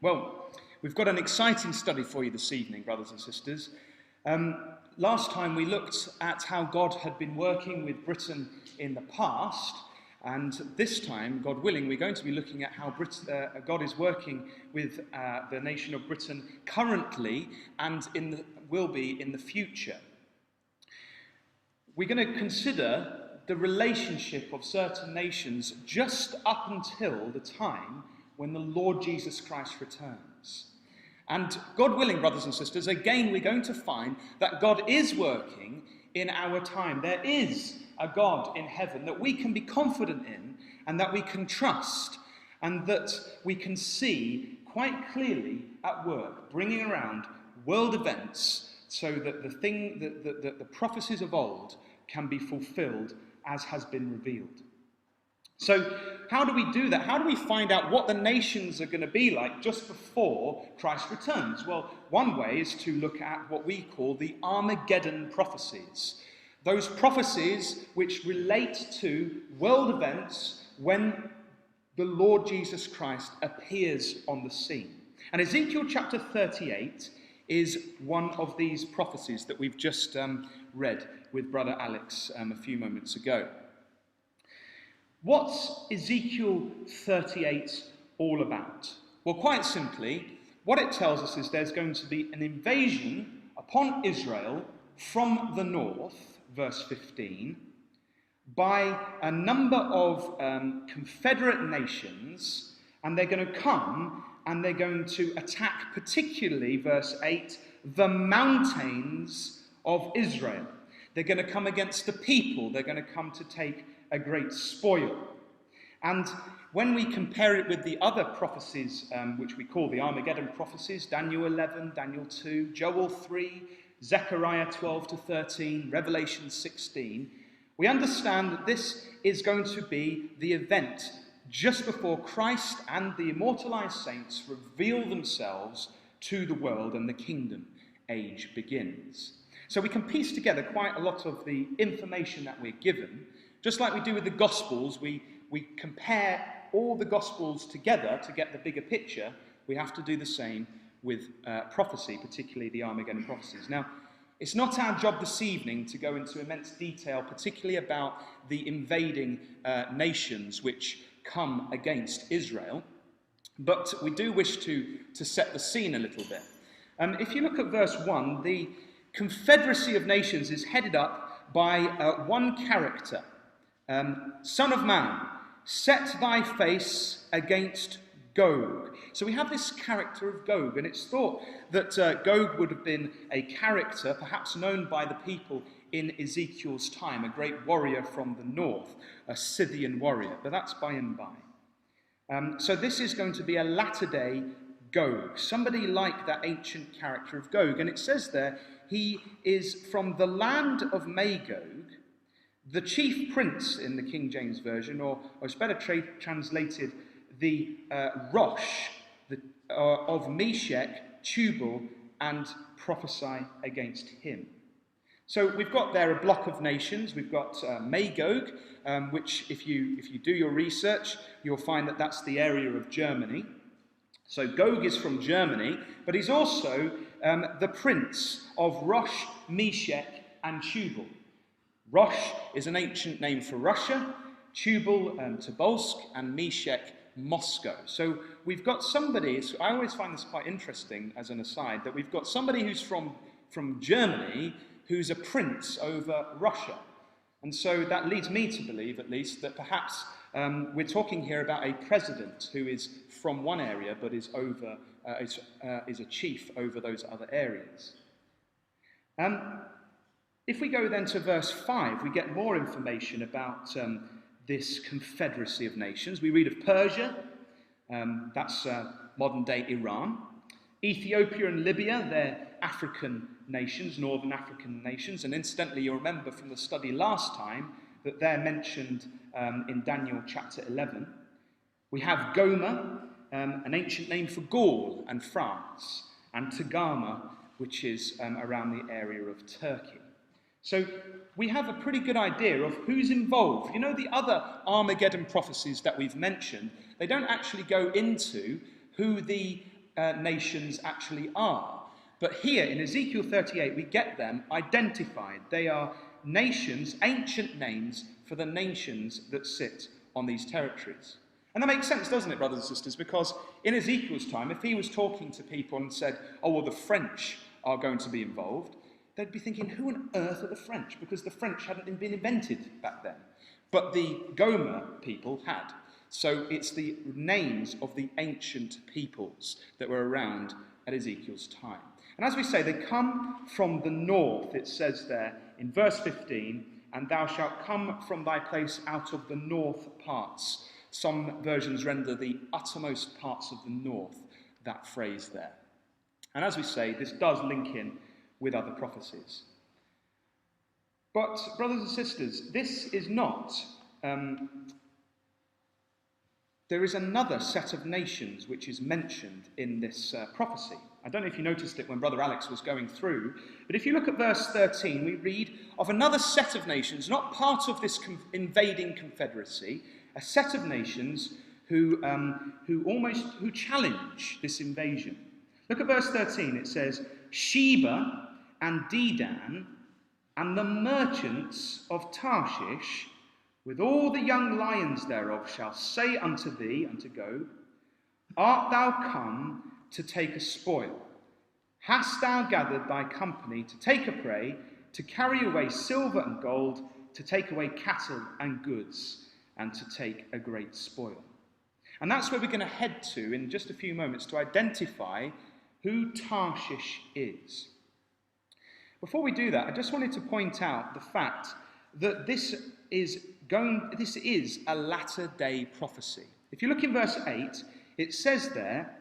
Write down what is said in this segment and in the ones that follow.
Well, we've got an exciting study for you this evening, brothers and sisters. Last time we looked at how God had been working with Britain in the past, and this time, God willing, we're going to be looking at how God is working with the nation of Britain currently and will be in the future. We're going to consider the relationship of certain nations just up until the time when the Lord Jesus Christ returns. And God willing, brothers and sisters, again we're going to find that God is working in our time. There is a God in heaven that we can be confident in and that we can trust and that we can see quite clearly at work, bringing around world events so that the prophecies of old can be fulfilled as has been revealed. So how do we do that? How do we find out what the nations are going to be like just before Christ returns? Well, one way is to look at what we call the Armageddon prophecies. Those prophecies which relate to world events when the Lord Jesus Christ appears on the scene. And Ezekiel chapter 38 is one of these prophecies that we've just read with Brother Alex a few moments ago. What's Ezekiel 38 all about? Well, quite simply, what it tells us is there's going to be an invasion upon Israel from the north, verse 15, by a number of confederate nations, and they're going to come and they're going to attack, particularly, verse 8, the mountains of Israel. They're going to come against the people. They're going to come to take a great spoil. And when we compare it with the other prophecies, which we call the Armageddon prophecies, Daniel 11, Daniel 2, Joel 3, Zechariah 12 to 13, Revelation 16, we understand that this is going to be the event just before Christ and the immortalized saints reveal themselves to the world and the kingdom age begins. So we can piece together quite a lot of the information that we're given. Just like we do with the Gospels, we compare all the Gospels together to get the bigger picture. We have to do the same with prophecy, particularly the Armageddon prophecies. Now, it's not our job this evening to go into immense detail, particularly about the invading nations which come against Israel, but we do wish to set the scene a little bit. If you look at verse 1, the confederacy of nations is headed up by one character. Son of man, set thy face against Gog. So we have this character of Gog, and it's thought that Gog would have been a character perhaps known by the people in Ezekiel's time, a great warrior from the north, a Scythian warrior, but that's by and by. So this is going to be a latter-day Gog, somebody like that ancient character of Gog, and it says there, he is from the land of Magog, the chief prince in the King James Version, or it's better translated, the Rosh of Meshech, Tubal, and prophesy against him. So we've got there a block of nations. We've got Magog, which if you do your research, you'll find that that's the area of Germany. So Gog is from Germany, but he's also the prince of Rosh, Meshech, and Tubal. Rosh is an ancient name for Russia, Tubal, Tobolsk, and Meshech, Moscow. So we've got somebody, I always find this quite interesting as an aside, that we've got somebody who's from Germany who's a prince over Russia. And so that leads me to believe, at least, that perhaps we're talking here about a president who is from one area but is a chief over those other areas. If we go then to verse 5, we get more information about this confederacy of nations. We read of Persia, that's modern-day Iran. Ethiopia and Libya, they're African nations, northern African nations. And incidentally, you'll remember from the study last time that they're mentioned in Daniel chapter 11. We have Gomer, an ancient name for Gaul and France, and Togarmah, which is around the area of Turkey. So we have a pretty good idea of who's involved. You know, the other Armageddon prophecies that we've mentioned, they don't actually go into who the nations actually are. But here in Ezekiel 38, we get them identified. They are nations, ancient names for the nations that sit on these territories. And that makes sense, doesn't it, brothers and sisters? Because in Ezekiel's time, if he was talking to people and said, oh, well, the French are going to be involved, they'd be thinking, who on earth are the French? Because the French hadn't been invented back then. But the Gomer people had. So it's the names of the ancient peoples that were around at Ezekiel's time. And as we say, they come from the north, it says there in verse 15, and thou shalt come from thy place out of the north parts. Some versions render the uttermost parts of the north, that phrase there. And as we say, this does link in with other prophecies. But, brothers and sisters, this is not... there is another set of nations which is mentioned in this prophecy. I don't know if you noticed it when Brother Alex was going through, but if you look at verse 13, we read of another set of nations, not part of this invading confederacy, a set of nations who challenge this invasion. Look at verse 13. It says, Sheba and Dedan and the merchants of Tarshish, with all the young lions thereof, shall say unto thee, unto Gog, art thou come to take a spoil? Hast thou gathered thy company to take a prey, to carry away silver and gold, to take away cattle and goods, and to take a great spoil? And that's where we're going to head to in just a few moments to identify who Tarshish is. Before we do that, I just wanted to point out the fact that this is a latter-day prophecy. If you look in verse 8, it says there,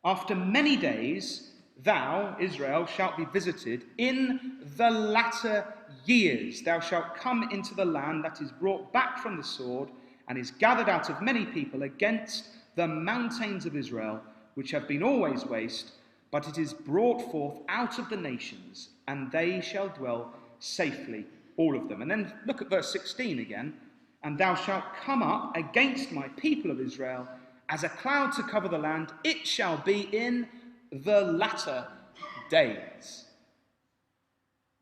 after many days, thou, Israel, shalt be visited in the latter years. Thou shalt come into the land that is brought back from the sword and is gathered out of many people against the mountains of Israel, which have been always waste, but it is brought forth out of the nations, and they shall dwell safely, all of them. And then look at verse 16 again. And thou shalt come up against my people of Israel as a cloud to cover the land. It shall be in the latter days.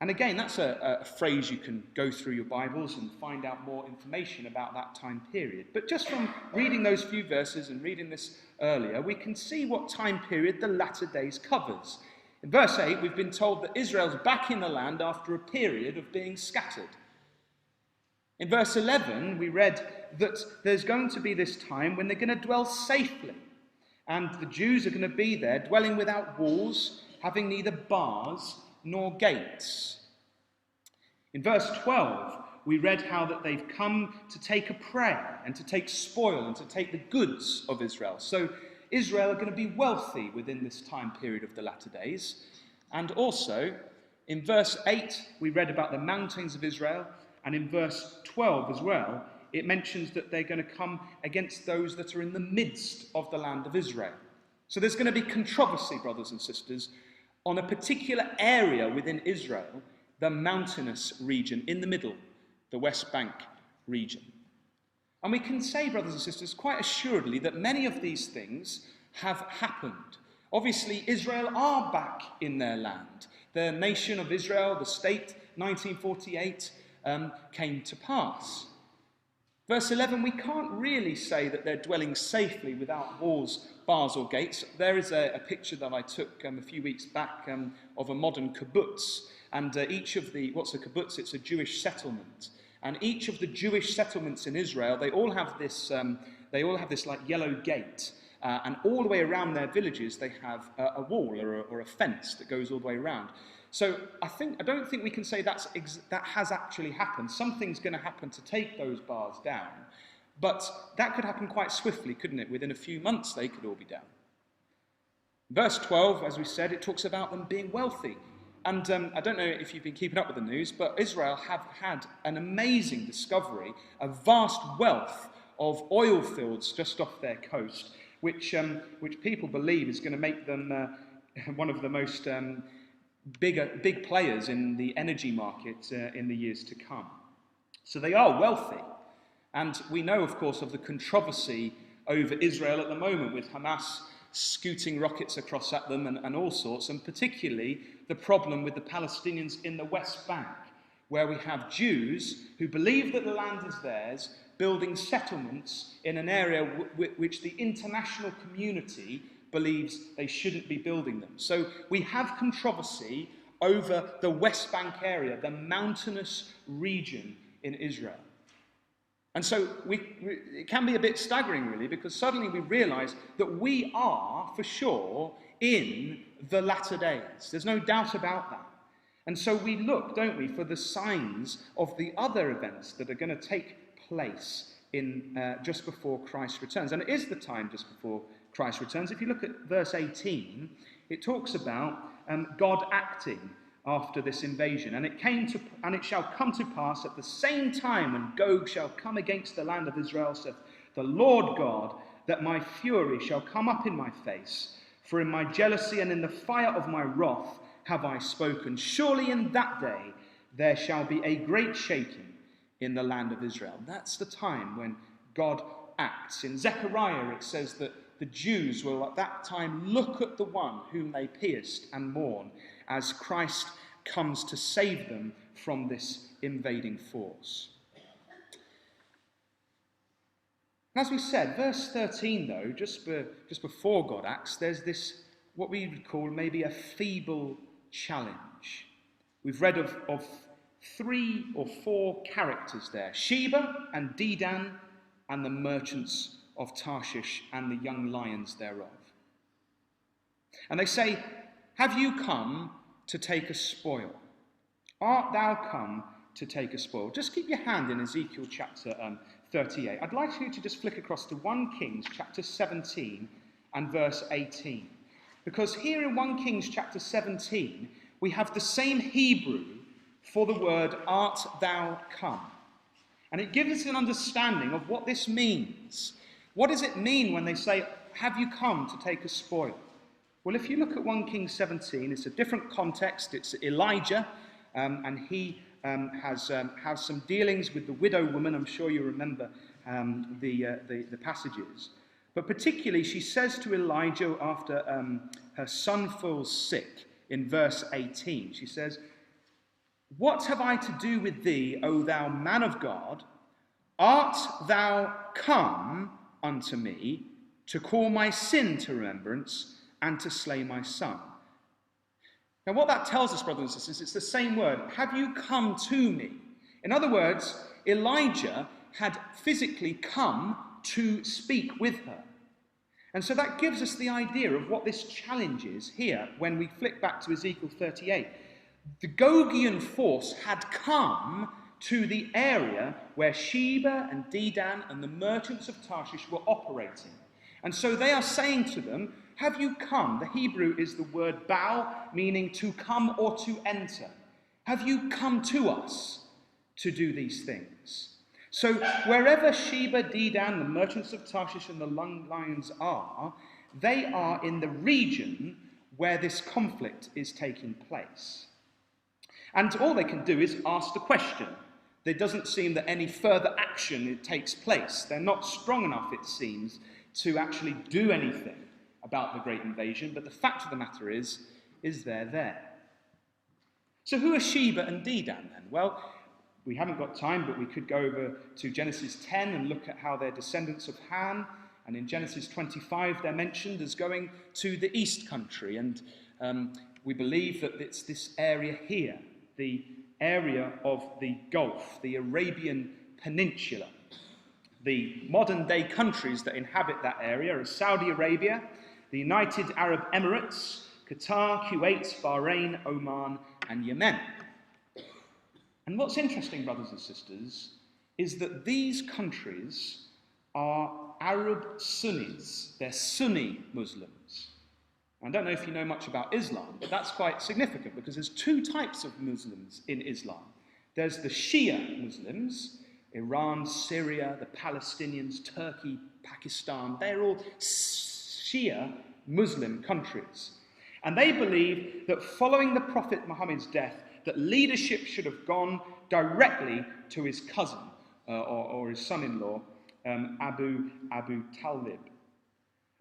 And again, that's a phrase you can go through your Bibles and find out more information about that time period. But just from reading those few verses and reading this earlier, we can see what time period the latter days covers. In verse 8, we've been told that Israel's back in the land after a period of being scattered. In verse 11, we read that there's going to be this time when they're going to dwell safely. And the Jews are going to be there, dwelling without walls, having neither bars nor gates. In verse 12, we read how that they've come to take a prey and to take spoil and to take the goods of Israel. So Israel are going to be wealthy within this time period of the latter days. And also, in verse 8, we read about the mountains of Israel. And in verse 12 as well, it mentions that they're going to come against those that are in the midst of the land of Israel. So there's going to be controversy, brothers and sisters, on a particular area within Israel, the mountainous region in the middle, the West Bank region. And we can say, brothers and sisters, quite assuredly that many of these things have happened. Obviously, Israel are back in their land. The nation of Israel, the state, 1948, came to pass. Verse 11, we can't really say that they're dwelling safely without walls, bars or gates. There is a picture that I took a few weeks back of a modern kibbutz. And what's a kibbutz? It's a Jewish settlement. And each of the Jewish settlements in Israel, they all have this like yellow gate. And all the way around their villages, they have a wall or a fence that goes all the way around. So I don't think we can say that has actually happened. Something's going to happen to take those bars down. But that could happen quite swiftly, couldn't it? Within a few months, they could all be down. Verse 12, as we said, it talks about them being wealthy. And I don't know if you've been keeping up with the news, but Israel have had an amazing discovery, a vast wealth of oil fields just off their coast, which people believe is going to make them one of the most big players in the energy market in the years to come. So they are wealthy. And we know, of course, of the controversy over Israel at the moment with Hamas scooting rockets across at them and all sorts, and particularly the problem with the Palestinians in the West Bank, where we have Jews who believe that the land is theirs, building settlements in an area which the international community believes they shouldn't be building them. So we have controversy over the West Bank area, the mountainous region in Israel. And so it can be a bit staggering, really, because suddenly we realize that we are, for sure, in the latter days. There's no doubt about that. And so we look, don't we, for the signs of the other events that are going to take place in just before Christ returns. And it is the time just before Christ returns. If you look at verse 18, it talks about God acting after this invasion. And it shall come to pass at the same time when Gog shall come against the land of Israel, saith the Lord God, that my fury shall come up in my face. For in my jealousy and in the fire of my wrath have I spoken. Surely in that day there shall be a great shaking in the land of Israel. That's the time when God acts. In Zechariah it says that the Jews will at that time look at the one whom they pierced and mourn as Christ comes to save them from this invading force. As we said, verse 13, though, just before God acts, there's this, what we would call maybe a feeble challenge. We've read of 3 or 4 characters there: Sheba and Dedan and the merchants of Tarshish and the young lions thereof. And they say, have you come to take a spoil? Art thou come to take a spoil? Just keep your hand in Ezekiel chapter 38. I'd like you to just flick across to 1 Kings chapter 17 and verse 18. Because here in 1 Kings chapter 17, we have the same Hebrew for the word art thou come. And it gives us an understanding of what this means. What does it mean when they say, have you come to take a spoil? Well, if you look at 1 Kings 17, it's a different context. It's Elijah, and he has some dealings with the widow woman. I'm sure you remember the passages. But particularly, she says to Elijah after her son falls sick in verse 18, she says, what have I to do with thee, O thou man of God? Art thou come unto me to call my sin to remembrance and to slay my son? Now what that tells us, brothers and sisters, it's the same word. Have you come to me? In other words, Elijah had physically come to speak with her. And so that gives us the idea of what this challenge is here when we flick back to Ezekiel 38. The Gogian force had come to the area where Sheba and Dedan and the merchants of Tarshish were operating. And so they are saying to them, have you come? The Hebrew is the word bow, meaning to come or to enter. Have you come to us to do these things? So wherever Sheba, Dedan, the merchants of Tarshish and the young lions are, they are in the region where this conflict is taking place. And all they can do is ask the question. There doesn't seem that any further action takes place. They're not strong enough, it seems, to actually do anything about the great invasion. But the fact of the matter is they're there. So who are Sheba and Dedan then? Well, we haven't got time, but we could go over to Genesis 10 and look at how they're descendants of Ham. And in Genesis 25, they're mentioned as going to the east country. And we believe that it's this area here, the area of the Gulf, the Arabian Peninsula. The modern-day countries that inhabit that area are Saudi Arabia, the United Arab Emirates, Qatar, Kuwait, Bahrain, Oman, and Yemen. And what's interesting, brothers and sisters, is that these countries are Arab Sunnis. They're Sunni Muslims. I don't know if you know much about Islam, but that's quite significant because there's 2 types of Muslims in Islam. There's the Shia Muslims, Iran, Syria, the Palestinians, Turkey, Pakistan. They're all Shia Muslim countries. And they believe that following the Prophet Muhammad's death, that leadership should have gone directly to his cousin or his son-in-law, Abu Talib.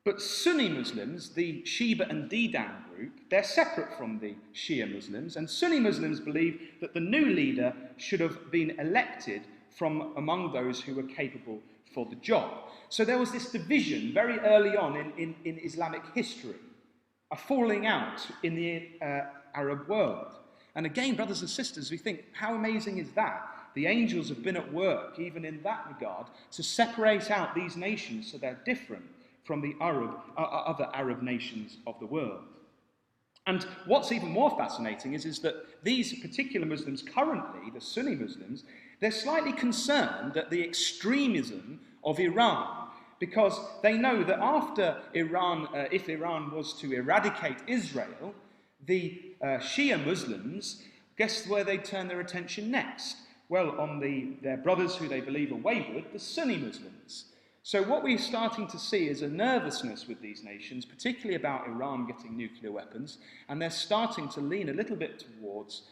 But Sunni Muslims, the Sheba and Dedan group, they're separate from the Shia Muslims, and Sunni Muslims believe that the new leader should have been elected from among those who were capable for the job. So there was this division very early on in Islamic history, a falling out in the Arab world. And again, brothers and sisters, we think, how amazing is that? The angels have been at work, even in that regard, to separate out these nations so they're different from the other Arab nations of the world. And what's even more fascinating is that these particular Muslims currently, the Sunni Muslims, they're slightly concerned at the extremism of Iran, because they know that after Iran, if Iran was to eradicate Israel, the Shia Muslims, guess where they turn their attention next? Well, on their brothers who they believe are wayward, the Sunni Muslims. So what we're starting to see is a nervousness with these nations, particularly about Iran getting nuclear weapons, and they're starting to lean a little bit towards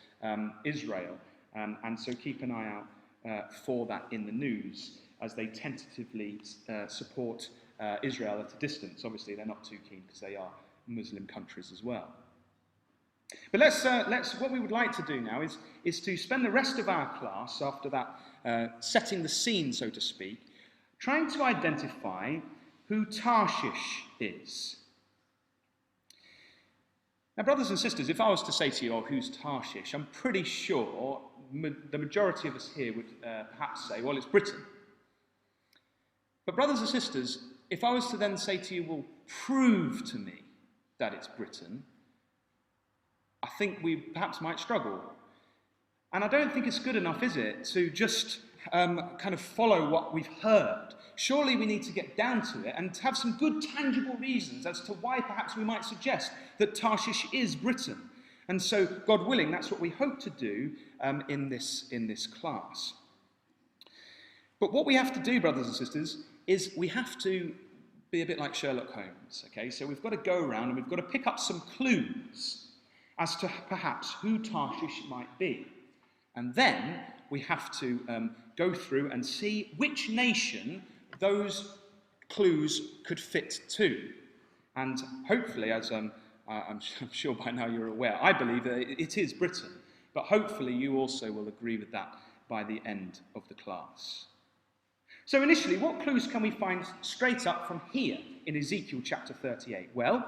Israel. And so keep an eye out for that in the news as they tentatively support Israel at a distance. Obviously, they're not too keen because they are Muslim countries as well. But let's what we would like to do now is to spend the rest of our class, after that setting the scene, so to speak, trying to identify who Tarshish is. Now, brothers and sisters, if I was to say to you, oh, who's Tarshish? I'm pretty sure the majority of us here would perhaps say, well, it's Britain. But brothers and sisters, if I was to then say to you, well, prove to me that it's Britain, I think we perhaps might struggle. And I don't think it's good enough, is it, to just kind of follow what we've heard. Surely we need to get down to it and to have some good tangible reasons as to why perhaps we might suggest that Tarshish is Britain. And so, God willing, that's what we hope to do in this class. But what we have to do, brothers and sisters, is we have to be a bit like Sherlock Holmes. Okay, so we've got to go around and we've got to pick up some clues as to perhaps who Tarshish might be. And then we have to go through and see which nation those clues could fit to. And hopefully, as I'm sure by now you're aware, I believe that it is Britain. But hopefully you also will agree with that by the end of the class. So initially, what clues can we find straight up from here in Ezekiel chapter 38? Well,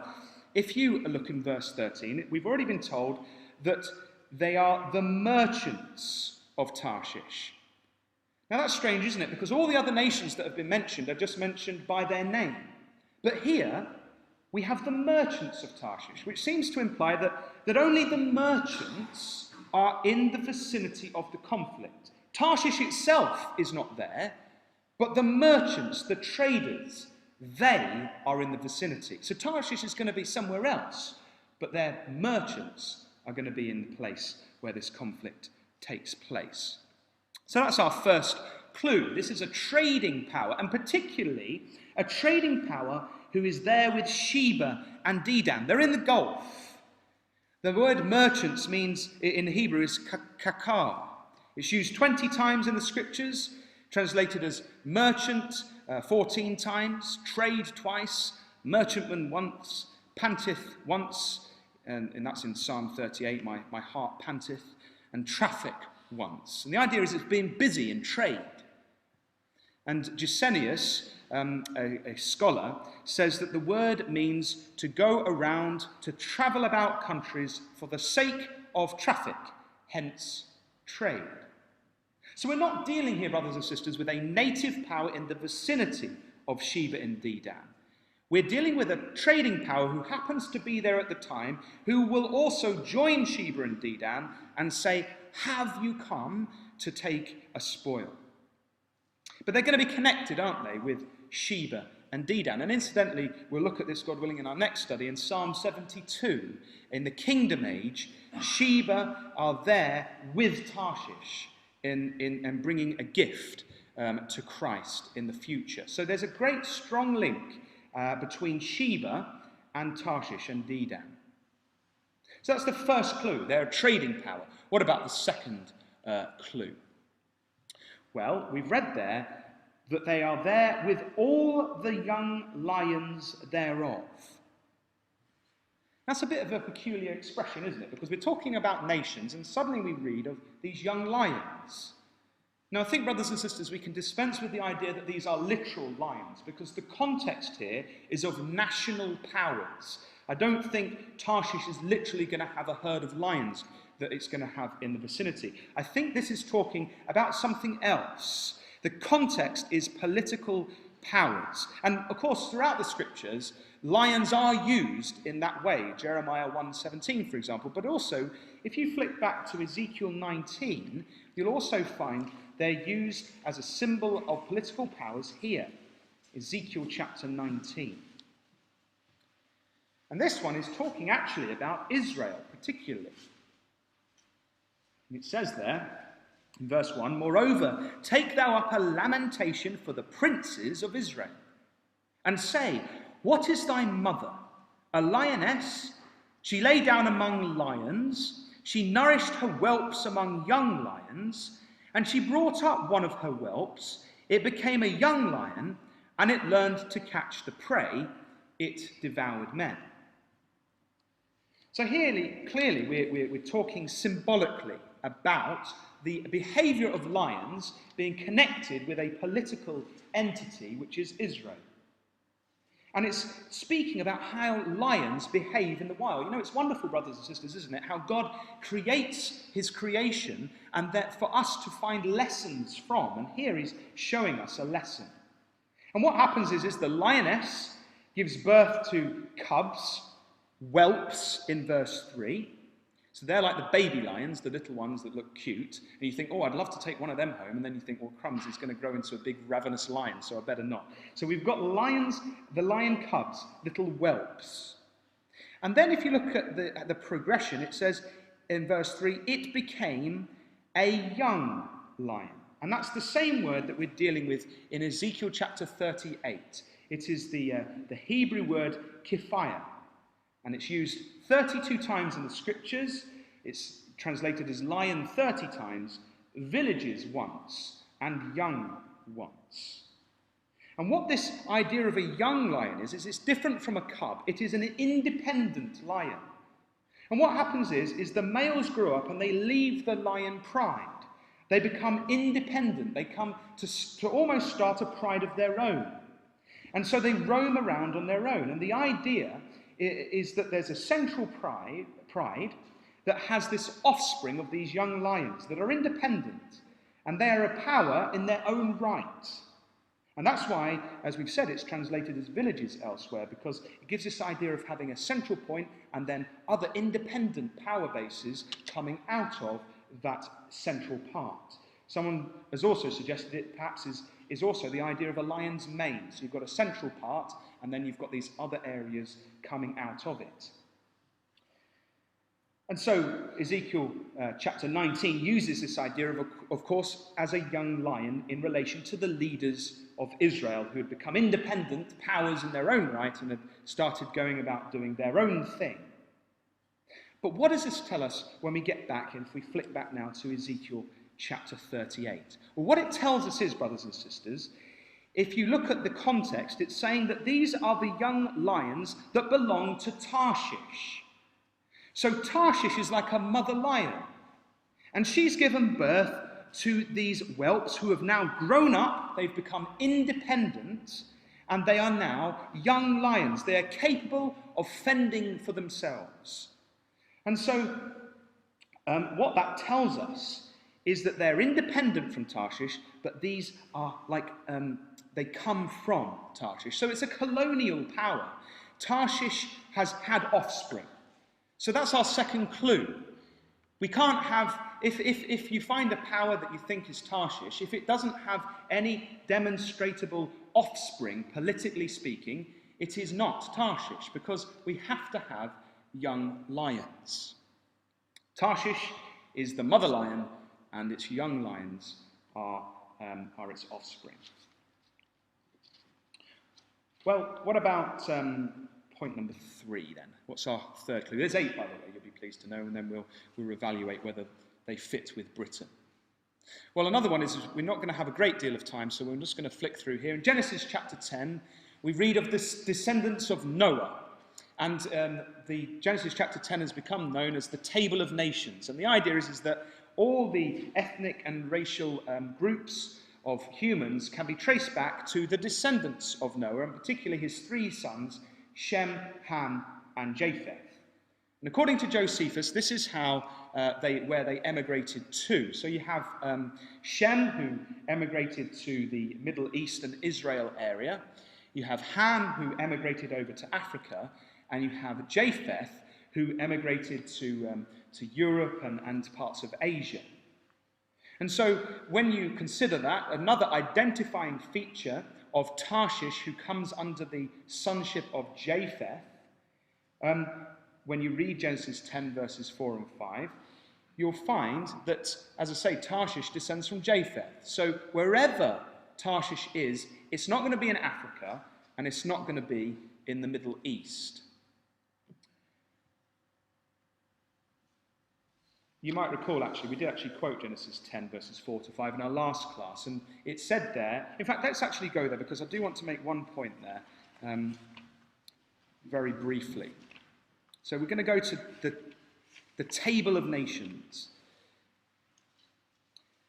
if you look in verse 13, we've already been told that they are the merchants of Tarshish. Now that's strange, isn't it? Because all the other nations that have been mentioned are just mentioned by their name. But here, we have the merchants of Tarshish, which seems to imply that only the merchants are in the vicinity of the conflict. Tarshish itself is not there, but the merchants, the traders, they are in the vicinity. So Tarshish is going to be somewhere else, but their merchants are going to be in the place where this conflict takes place. So that's our first clue. This is a trading power, and particularly a trading power who is there with Sheba and Dedan. They're in the Gulf. The word merchants means, in Hebrew, is kakar. It's used 20 times in the scriptures, translated as merchant 14 times, trade twice, merchantman once, panteth once, and that's in Psalm 38, my heart panteth, and traffic once. And the idea is it's being busy in trade. And Gesenius, a scholar, says that the word means to go around, to travel about countries for the sake of traffic, hence trade. So we're not dealing here, brothers and sisters, with a native power in the vicinity of Sheba and Dedan. We're dealing with a trading power who happens to be there at the time, who will also join Sheba and Dedan and say, have you come to take a spoil? But they're going to be connected, aren't they, with Sheba and Dedan. And incidentally, we'll look at this, God willing, in our next study in Psalm 72. In the kingdom age, Sheba are there with Tarshish in bringing a gift to Christ in the future. So there's a great strong link between Sheba and Tarshish and Dedan. So that's the first clue. They're a trading power. What about the second clue? Well, we've read there that they are there with all the young lions thereof. That's a bit of a peculiar expression, isn't it? Because we're talking about nations, and suddenly we read of these young lions. Now, I think, brothers and sisters, we can dispense with the idea that these are literal lions, because the context here is of national powers. I don't think Tarshish is literally going to have a herd of lions that it's going to have in the vicinity. I think this is talking about something else. The context is political powers. And, of course, throughout the scriptures, lions are used in that way. Jeremiah 1:17, for example. But also, if you flick back to Ezekiel 19, you'll also find they're used as a symbol of political powers here. Ezekiel chapter 19. And this one is talking actually about Israel, particularly. And it says there, in verse 1, "Moreover, take thou up a lamentation for the princes of Israel, and say, What is thy mother? A lioness? She lay down among lions. She nourished her whelps among young lions, and she brought up one of her whelps. It became a young lion, and it learned to catch the prey. It devoured men." So here, clearly, we're talking symbolically about the behaviour of lions being connected with a political entity, which is Israel. And it's speaking about how lions behave in the wild. You know, it's wonderful, brothers and sisters, isn't it? How God creates his creation, and that for us to find lessons from. And here he's showing us a lesson. And what happens is the lioness gives birth to cubs, whelps in verse 3. So they're like the baby lions, the little ones that look cute. And you think, oh, I'd love to take one of them home. And then you think, well, crumbs, it's going to grow into a big ravenous lion, so I better not. So we've got lions, the lion cubs, little whelps. And then if you look at the progression, it says in verse 3, it became a young lion. And that's the same word that we're dealing with in Ezekiel chapter 38. It is the Hebrew word kiphiah. And it's used 32 times in the scriptures. It's translated as lion 30 times, villages once, and young once. And what this idea of a young lion is it's different from a cub. It is an independent lion. And what happens is the males grow up and they leave the lion pride. They become independent. They come to almost start a pride of their own. And so they roam around on their own. And the idea is that there's a central pride that has this offspring of these young lions that are independent, and they are a power in their own right. And that's why, as we've said, it's translated as villages elsewhere, because it gives this idea of having a central point and then other independent power bases coming out of that central part. Someone has also suggested it perhaps is also the idea of a lion's mane. So you've got a central part, and then you've got these other areas coming out of it. And so Ezekiel chapter 19 uses this idea of course, as a young lion in relation to the leaders of Israel who had become independent powers in their own right and had started going about doing their own thing. But what does this tell us when we get back, and if we flick back now to Ezekiel chapter 38? Well, what it tells us is, brothers and sisters, if you look at the context, it's saying that these are the young lions that belong to Tarshish. So Tarshish is like a mother lion. And she's given birth to these whelps who have now grown up, they've become independent, and they are now young lions. They are capable of fending for themselves. And so what that tells us is that they're independent from Tarshish, but these are like, they come from Tarshish. So it's a colonial power. Tarshish has had offspring. So that's our second clue. We can't have, if you find a power that you think is Tarshish, if it doesn't have any demonstrable offspring, politically speaking, it is not Tarshish, because we have to have young lions. Tarshish is the mother lion, and its young lions are its offspring. Well, what about point number 3 then? What's our third clue? There's 8, by the way, you'll be pleased to know, and then we'll evaluate whether they fit with Britain. Well, another one is we're not going to have a great deal of time, so we're just going to flick through here. In Genesis chapter 10, we read of the descendants of Noah. And the Genesis chapter 10 has become known as the Table of Nations. And the idea is that all the ethnic and racial groups of humans can be traced back to the descendants of Noah, and particularly his three sons, Shem, Ham, and Japheth. And according to Josephus, this is how where they emigrated to. So you have Shem, who emigrated to the Middle East and Israel area. You have Ham, who emigrated over to Africa. And you have Japheth, who emigrated to Europe and parts of Asia. And so when you consider that, another identifying feature of Tarshish, who comes under the sonship of Japheth, when you read Genesis 10 verses 4 and 5, you'll find that, as I say, Tarshish descends from Japheth. So wherever Tarshish is, it's not going to be in Africa, and it's not going to be in the Middle East. You might recall, actually, we did actually quote Genesis 10 verses 4 to 5 in our last class, and it said there, in fact, let's actually go there, because I do want to make one point there, very briefly. So we're going to go to the Table of Nations.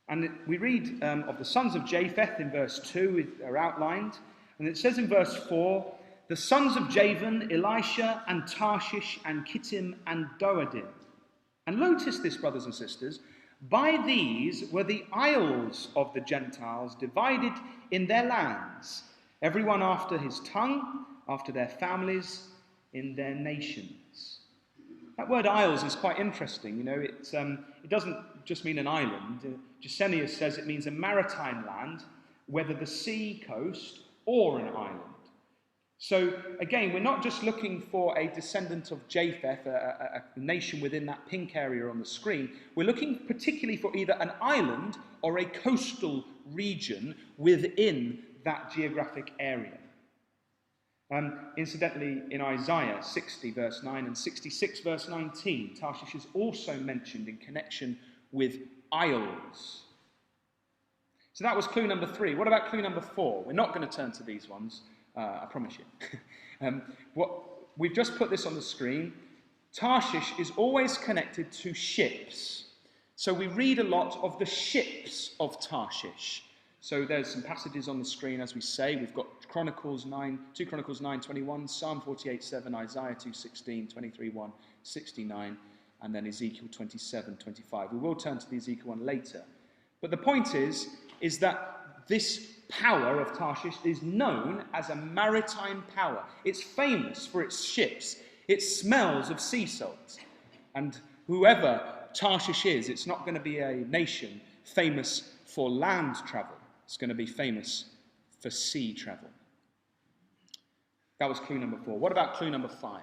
And we read of the sons of Japheth in verse 2, are outlined, and it says in verse 4, the sons of Javan, Elisha, and Tarshish, and Kittim, and Doadim. And notice this, brothers and sisters, by these were the isles of the Gentiles divided in their lands, everyone after his tongue, after their families, in their nations. That word isles is quite interesting. You know, it doesn't just mean an island. Gesenius says it means a maritime land, whether the sea coast or an island. So, again, we're not just looking for a descendant of Japheth, a nation within that pink area on the screen. We're looking particularly for either an island or a coastal region within that geographic area. Incidentally, in Isaiah 60 verse 9 and 66 verse 19, Tarshish is also mentioned in connection with isles. So that was clue number 3. What about clue number 4? We're not going to turn to these ones. I promise you. We've just put this on the screen. Tarshish is always connected to ships. So we read a lot of the ships of Tarshish. So there's some passages on the screen, as we say. We've got 2 Chronicles 9:21, Psalm 48:7, Isaiah 2:16, 23:1, 69, and then Ezekiel 27:25. We will turn to the Ezekiel one later. But the point is that this power of Tarshish is known as a maritime power. It's famous for its ships. It smells of sea salt. And whoever Tarshish is, it's not going to be a nation famous for land travel. It's going to be famous for sea travel. That was clue number 4. What about clue number 5?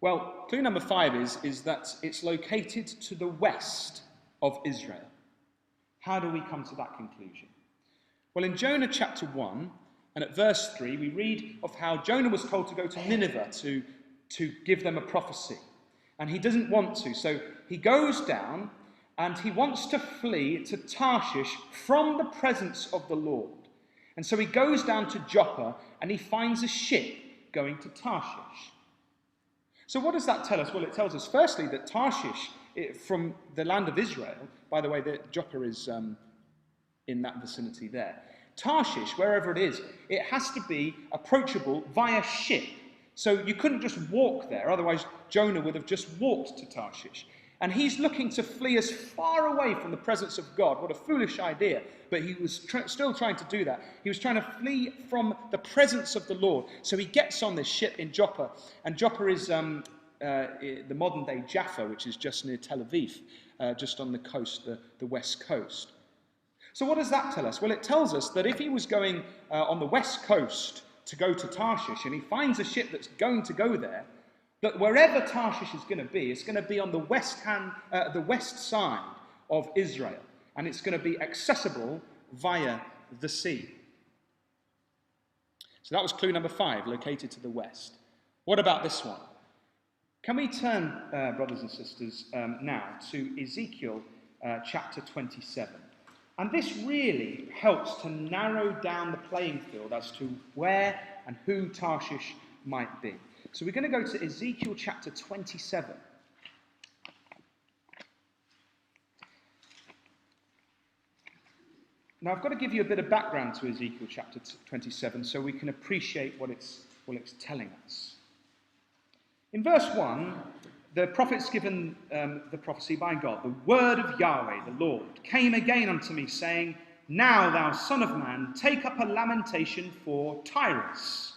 Well, clue number 5 is that it's located to the west of Israel. How do we come to that conclusion? Well, in Jonah chapter 1, and at verse 3, we read of how Jonah was told to go to Nineveh to give them a prophecy. And he doesn't want to, so he goes down and he wants to flee to Tarshish from the presence of the Lord. And so he goes down to Joppa and he finds a ship going to Tarshish. So what does that tell us? Well, it tells us firstly that Tarshish, from the land of Israel, by the way, Joppa is in that vicinity there. Tarshish, wherever it is, it has to be approachable via ship. So you couldn't just walk there, otherwise Jonah would have just walked to Tarshish. And he's looking to flee as far away from the presence of God. What a foolish idea. But he was still trying to do that. He was trying to flee from the presence of the Lord. So he gets on this ship in Joppa. And Joppa is the modern-day Jaffa, which is just near Tel Aviv, just on the coast, the west coast. So what does that tell us? Well, it tells us that if he was going on the west coast to go to Tarshish, and he finds a ship that's going to go there, that wherever Tarshish is going to be, it's going to be on the west side of Israel, and it's going to be accessible via the sea. So that was clue number 5, located to the west. What about this one? Can we turn, brothers and sisters, now to Ezekiel chapter 27. And this really helps to narrow down the playing field as to where and who Tarshish might be. So we're going to go to Ezekiel chapter 27. Now I've got to give you a bit of background to Ezekiel chapter 27 so we can appreciate what it's telling us. In verse 1, the prophet's given the prophecy by God. The word of Yahweh, the Lord, came again unto me, saying, Now, thou son of man, take up a lamentation for Tyrus.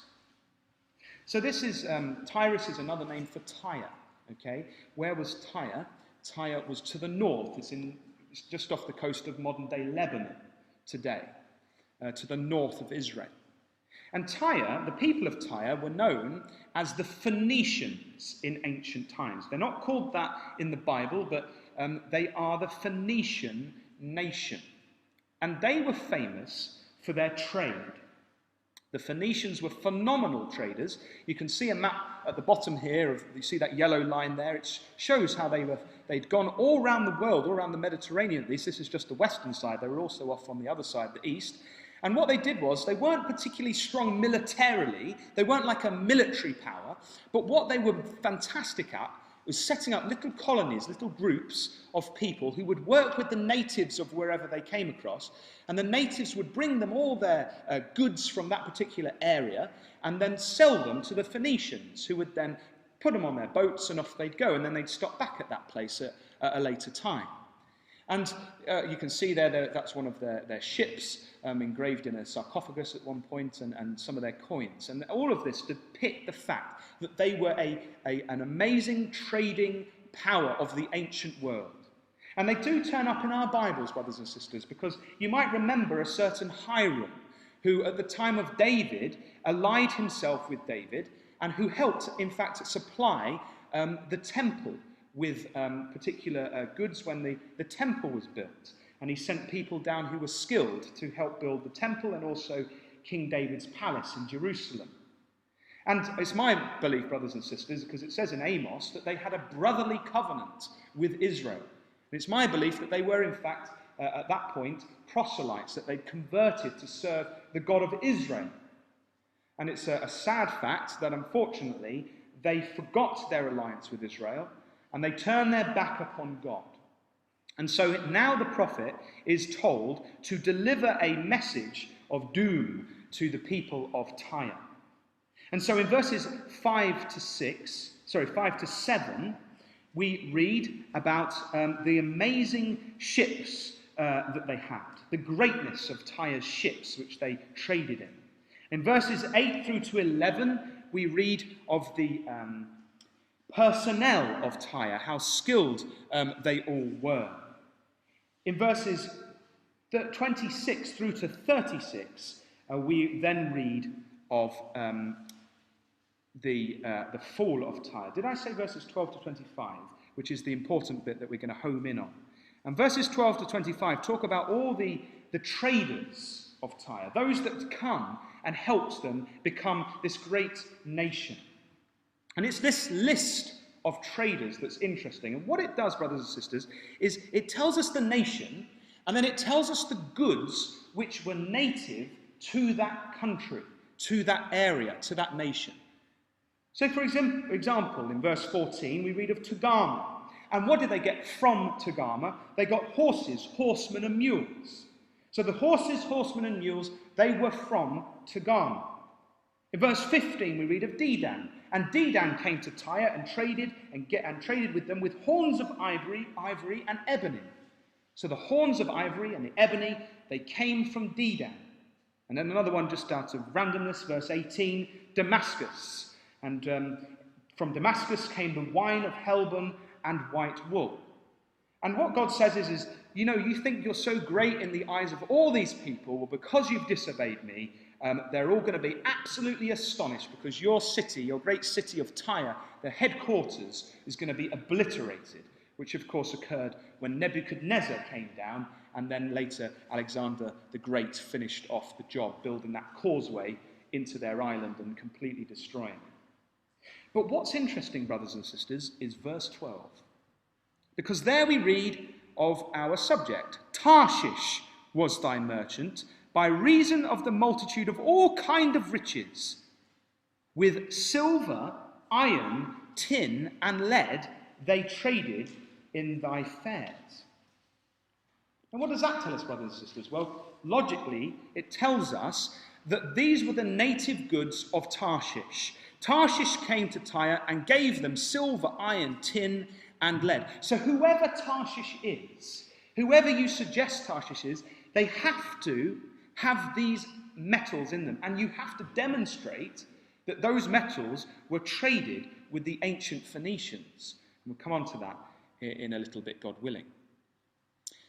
So this is, Tyrus is another name for Tyre, okay? Where was Tyre? Tyre was to the north. It's just off the coast of modern-day Lebanon today, to the north of Israel. And Tyre, the people of Tyre, were known as the Phoenicians in ancient times. They're not called that in the Bible, but they are the Phoenician nation. And they were famous for their trade. The Phoenicians were phenomenal traders. You can see a map at the bottom here. You see that yellow line there. It shows how they'd gone all around the world, all around the Mediterranean at least. This is just the western side. They were also off on the other side, the east. And what they did was, they weren't particularly strong militarily, they weren't like a military power, but what they were fantastic at was setting up little colonies, little groups of people who would work with the natives of wherever they came across, and the natives would bring them all their goods from that particular area, and then sell them to the Phoenicians, who would then put them on their boats and off they'd go, and then they'd stop back at that place at a later time. And you can see there that's one of their ships, engraved in a sarcophagus at one point, and some of their coins. And all of this depict the fact that they were an amazing trading power of the ancient world. And they do turn up in our Bibles, brothers and sisters, because you might remember a certain Hiram, who at the time of David allied himself with David, and who helped, in fact, supply the temple with particular goods when the temple was built. And he sent people down who were skilled to help build the temple and also King David's palace in Jerusalem. And it's my belief, brothers and sisters, because it says in Amos that they had a brotherly covenant with Israel. And it's my belief that they were, in fact, at that point, proselytes, that they'd converted to serve the God of Israel. And it's a sad fact that, unfortunately, they forgot their alliance with Israel and they turned their back upon God. And so now the prophet is told to deliver a message of doom to the people of Tyre. And so in verses 5 to 7, we read about the amazing ships that they had, the greatness of Tyre's ships which they traded in. In verses 8 through to 11, we read of the personnel of Tyre, how skilled they all were. In verses 26 through to 36, we then read of the fall of Tyre. Did I say verses 12 to 25, which is the important bit that we're going to home in on? And verses 12 to 25 talk about all the traders of Tyre, those that come and helped them become this great nation. And it's this list of traders that's interesting. And what it does, brothers and sisters, is it tells us the nation, and then it tells us the goods which were native to that country, to that area, to that nation. So, for example, in verse 14, we read of Togarmah. And what did they get from Togarmah? They got horses, horsemen, and mules. So the horses, horsemen, and mules, they were from Togarmah. In verse 15, we read of Dedan. And Dedan came to Tyre and traded with them with horns of ivory, and ebony. So the horns of ivory and the ebony, they came from Dedan. And then another one just out of randomness, verse 18, Damascus. And from Damascus came the wine of Helbon and white wool. And what God says is, you think you're so great in the eyes of all these people. Well, because you've disobeyed me, they're all going to be absolutely astonished, because your city, your great city of Tyre, the headquarters, is going to be obliterated, which of course occurred when Nebuchadnezzar came down, and then later Alexander the Great finished off the job, building that causeway into their island and completely destroying it. But what's interesting, brothers and sisters, is verse 12. Because there we read of our subject. Tarshish was thy merchant, by reason of the multitude of all kind of riches. With silver, iron, tin, and lead they traded in thy fairs. And what does that tell us, brothers and sisters? Well, logically, it tells us that these were the native goods of Tarshish. Tarshish came to Tyre and gave them silver, iron, tin, and lead. So whoever Tarshish is, whoever you suggest Tarshish is, they have to have these metals in them. And you have to demonstrate that those metals were traded with the ancient Phoenicians. And we'll come on to that in a little bit, God willing.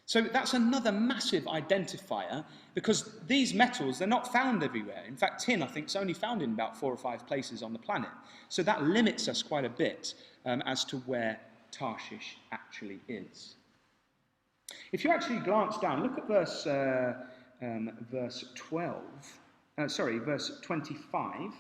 So that's another massive identifier, because these metals, they're not found everywhere. In fact, tin, I think, is only found in about 4 or 5 places on the planet. So that limits us quite a bit as to where Tarshish actually is. If you actually glance down, look at verse 25.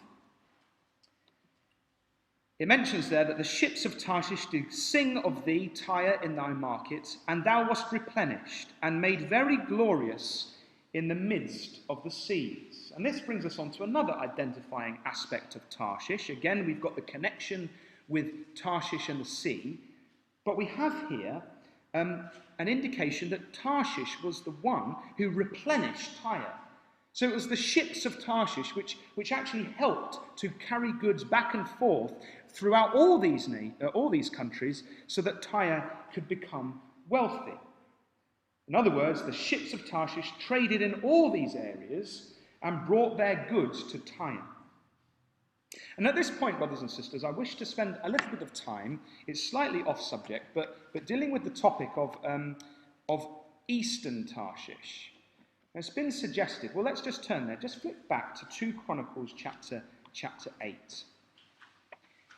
It mentions there that the ships of Tarshish do sing of thee, Tyre, in thy markets, and thou wast replenished and made very glorious in the midst of the seas. And this brings us on to another identifying aspect of Tarshish. Again, we've got the connection with Tarshish and the sea, but we have here an indication that Tarshish was the one who replenished Tyre. So it was the ships of Tarshish which actually helped to carry goods back and forth throughout all these countries, so that Tyre could become wealthy. In other words, the ships of Tarshish traded in all these areas and brought their goods to Tyre. And at this point, brothers and sisters, I wish to spend a little bit of time, it's slightly off subject, but dealing with the topic of Eastern Tarshish. It's been suggested, well, let's just turn there, just flip back to 2 Chronicles chapter 8.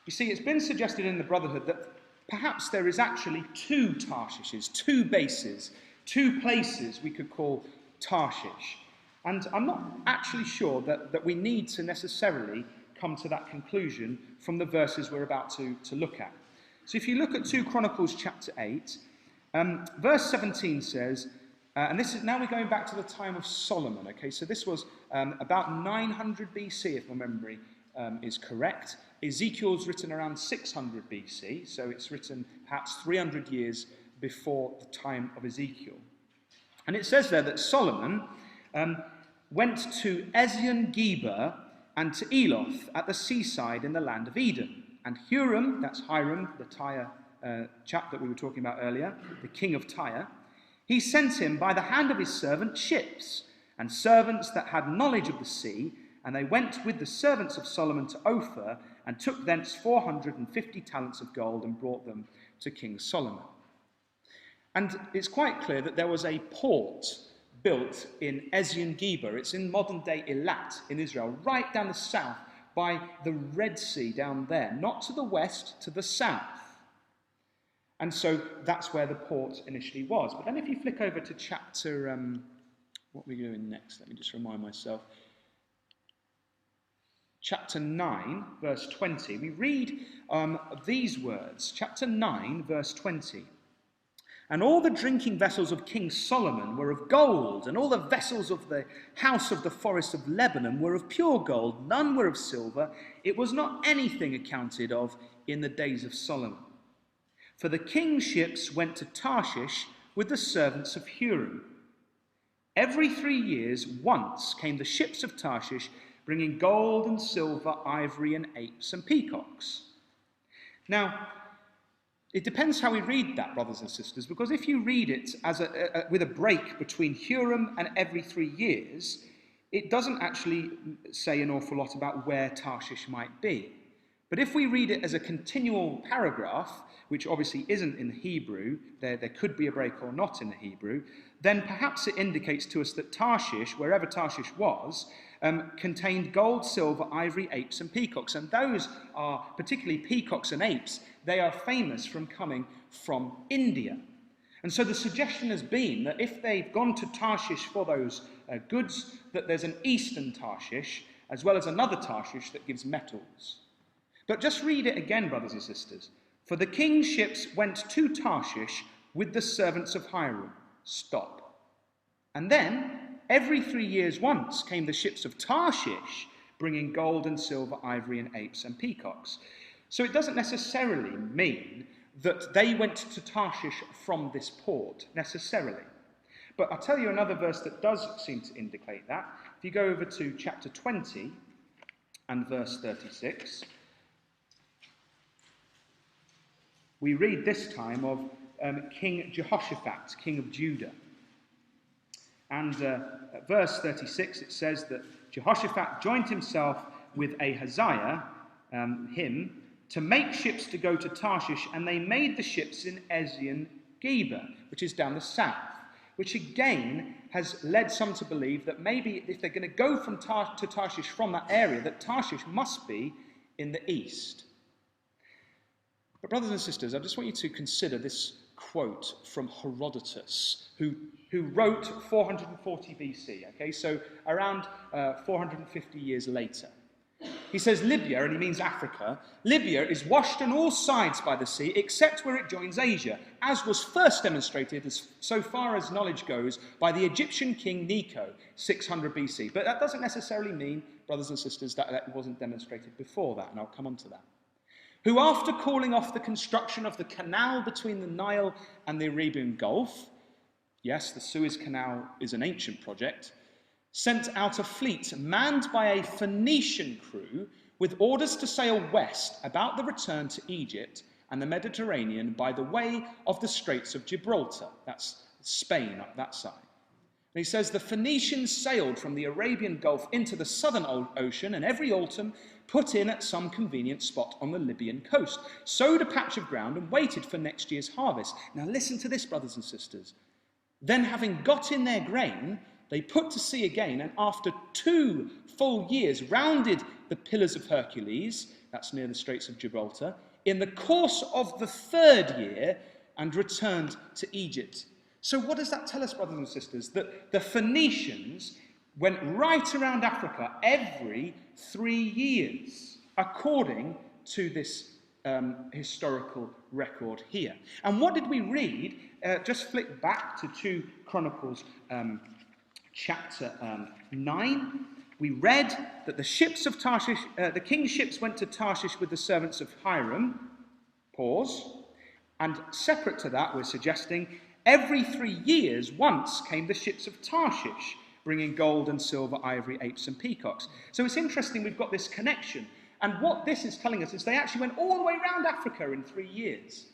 You see, it's been suggested in the Brotherhood that perhaps there is actually 2 Tarshishes, 2 bases, 2 places we could call Tarshish. And I'm not actually sure that we need to necessarily come to that conclusion from the verses we're about to look at. So if you look at 2 Chronicles chapter 8, verse 17 says, and this is now we're going back to the time of Solomon, okay? So this was about 900 BC, if my memory is correct. Ezekiel's written around 600 BC, so it's written perhaps 300 years before the time of Ezekiel. And it says there that Solomon went to Ezion-Geber and to Eloth at the seaside in the land of Eden. And Huram, that's Hiram, the Tyre chap that we were talking about earlier, the king of Tyre, he sent him by the hand of his servant ships, and servants that had knowledge of the sea, and they went with the servants of Solomon to Ophir, and took thence 450 talents of gold, and brought them to King Solomon. And it's quite clear that there was a port built in Ezion-Geber. It's in modern-day Eilat in Israel, right down the south by the Red Sea down there, not to the west, to the south. And so that's where the port initially was. But then if you flick over to chapter, what are we doing next? Let me just remind myself. Chapter 9, verse 20. We read these words. Chapter 9, verse 20. And all the drinking vessels of King Solomon were of gold, and all the vessels of the house of the forest of Lebanon were of pure gold. None were of silver. It was not anything accounted of in the days of Solomon. For the king's ships went to Tarshish with the servants of Huram. Every 3 years once came the ships of Tarshish, bringing gold and silver, ivory and apes and peacocks. Now, it depends how we read that, brothers and sisters, because if you read it as with a break between Huram and every 3 years, it doesn't actually say an awful lot about where Tarshish might be. But if we read it as a continual paragraph, which obviously isn't in the Hebrew, there could be a break or not in the Hebrew, then perhaps it indicates to us that Tarshish, wherever Tarshish was, contained gold, silver, ivory, apes, and peacocks. And those are, particularly peacocks and apes, they are famous from coming from India. And so the suggestion has been that if they've gone to Tarshish for those goods, that there's an eastern Tarshish, as well as another Tarshish that gives metals. But just read it again, brothers and sisters. For the king's ships went to Tarshish with the servants of Hiram. Stop. And then, every 3 years once came the ships of Tarshish, bringing gold and silver, ivory and apes and peacocks. So it doesn't necessarily mean that they went to Tarshish from this port, necessarily. But I'll tell you another verse that does seem to indicate that. If you go over to chapter 20 and verse 36, we read this time of King Jehoshaphat, king of Judah. And at verse 36 it says that Jehoshaphat joined himself with Ahaziah, him, to make ships to go to Tarshish, and they made the ships in Ezion-Geber, which is down the south, which again has led some to believe that maybe if they're going to go from to Tarshish from that area, that Tarshish must be in the east. But brothers and sisters, I just want you to consider this quote from Herodotus, who wrote 440 BC, okay, so around 450 years later. He says, Libya, and he means Africa, Libya is washed on all sides by the sea except where it joins Asia, as was first demonstrated, so far as knowledge goes, by the Egyptian king Necho, 600 BC. But that doesn't necessarily mean, brothers and sisters, that it wasn't demonstrated before that, and I'll come on to that. Who, after calling off the construction of the canal between the Nile and the Arabian Gulf, yes, the Suez Canal is an ancient project, sent out a fleet manned by a Phoenician crew with orders to sail west about the return to Egypt and the Mediterranean by the way of the Straits of Gibraltar. That's Spain up that side. And he says the Phoenicians sailed from the Arabian Gulf into the southern ocean, and every autumn put in at some convenient spot on the Libyan coast, sowed a patch of ground and waited for next year's harvest. Now listen to this, brothers and sisters. Then, having got in their grain, they put to sea again, and after 2 full years rounded the Pillars of Hercules, that's near the Straits of Gibraltar, in the course of the 3rd year, and returned to Egypt. So what does that tell us, brothers and sisters? That the Phoenicians went right around Africa every 3 years, according to this historical record here. And what did we read? Just flick back to 2 Chronicles chapter 9. We read that the ships of Tarshish, the king's ships went to Tarshish with the servants of Hiram. Pause. And separate to that, we're suggesting every 3 years once came the ships of Tarshish, bringing gold and silver, ivory, apes and peacocks. So it's interesting we've got this connection. And what this is telling us is they actually went all the way around Africa in 3 years.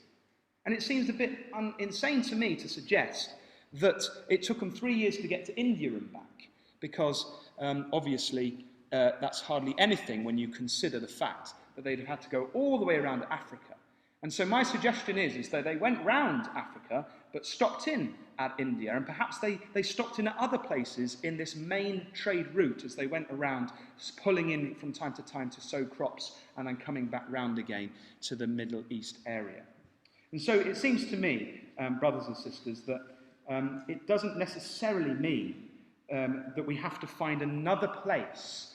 And it seems a bit insane to me to suggest that it took them 3 years to get to India and back, because obviously that's hardly anything when you consider the fact that they'd have had to go all the way around Africa. And so my suggestion is that they went round Africa but stopped in at India, and perhaps they stopped in at other places in this main trade route as they went around, pulling in from time to time to sow crops and then coming back round again to the Middle East area. And so it seems to me, brothers and sisters, that it doesn't necessarily mean that we have to find another place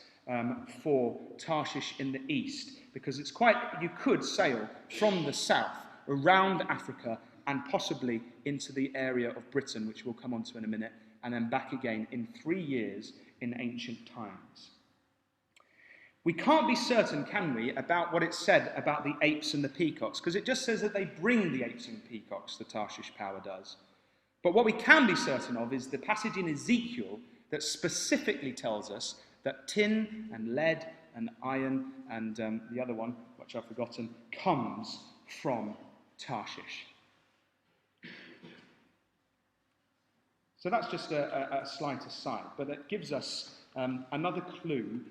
for Tarshish in the east, because it's quite, you could sail from the south around Africa and possibly into the area of Britain, which we'll come on to in a minute, and then back again in 3 years in ancient times. We can't be certain, can we, about what it said about the apes and the peacocks, because it just says that they bring the apes and peacocks, the Tarshish power does. But what we can be certain of is the passage in Ezekiel that specifically tells us that tin and lead and iron and the other one, which I've forgotten, comes from Tarshish. So that's just a slight aside, but it gives us another clue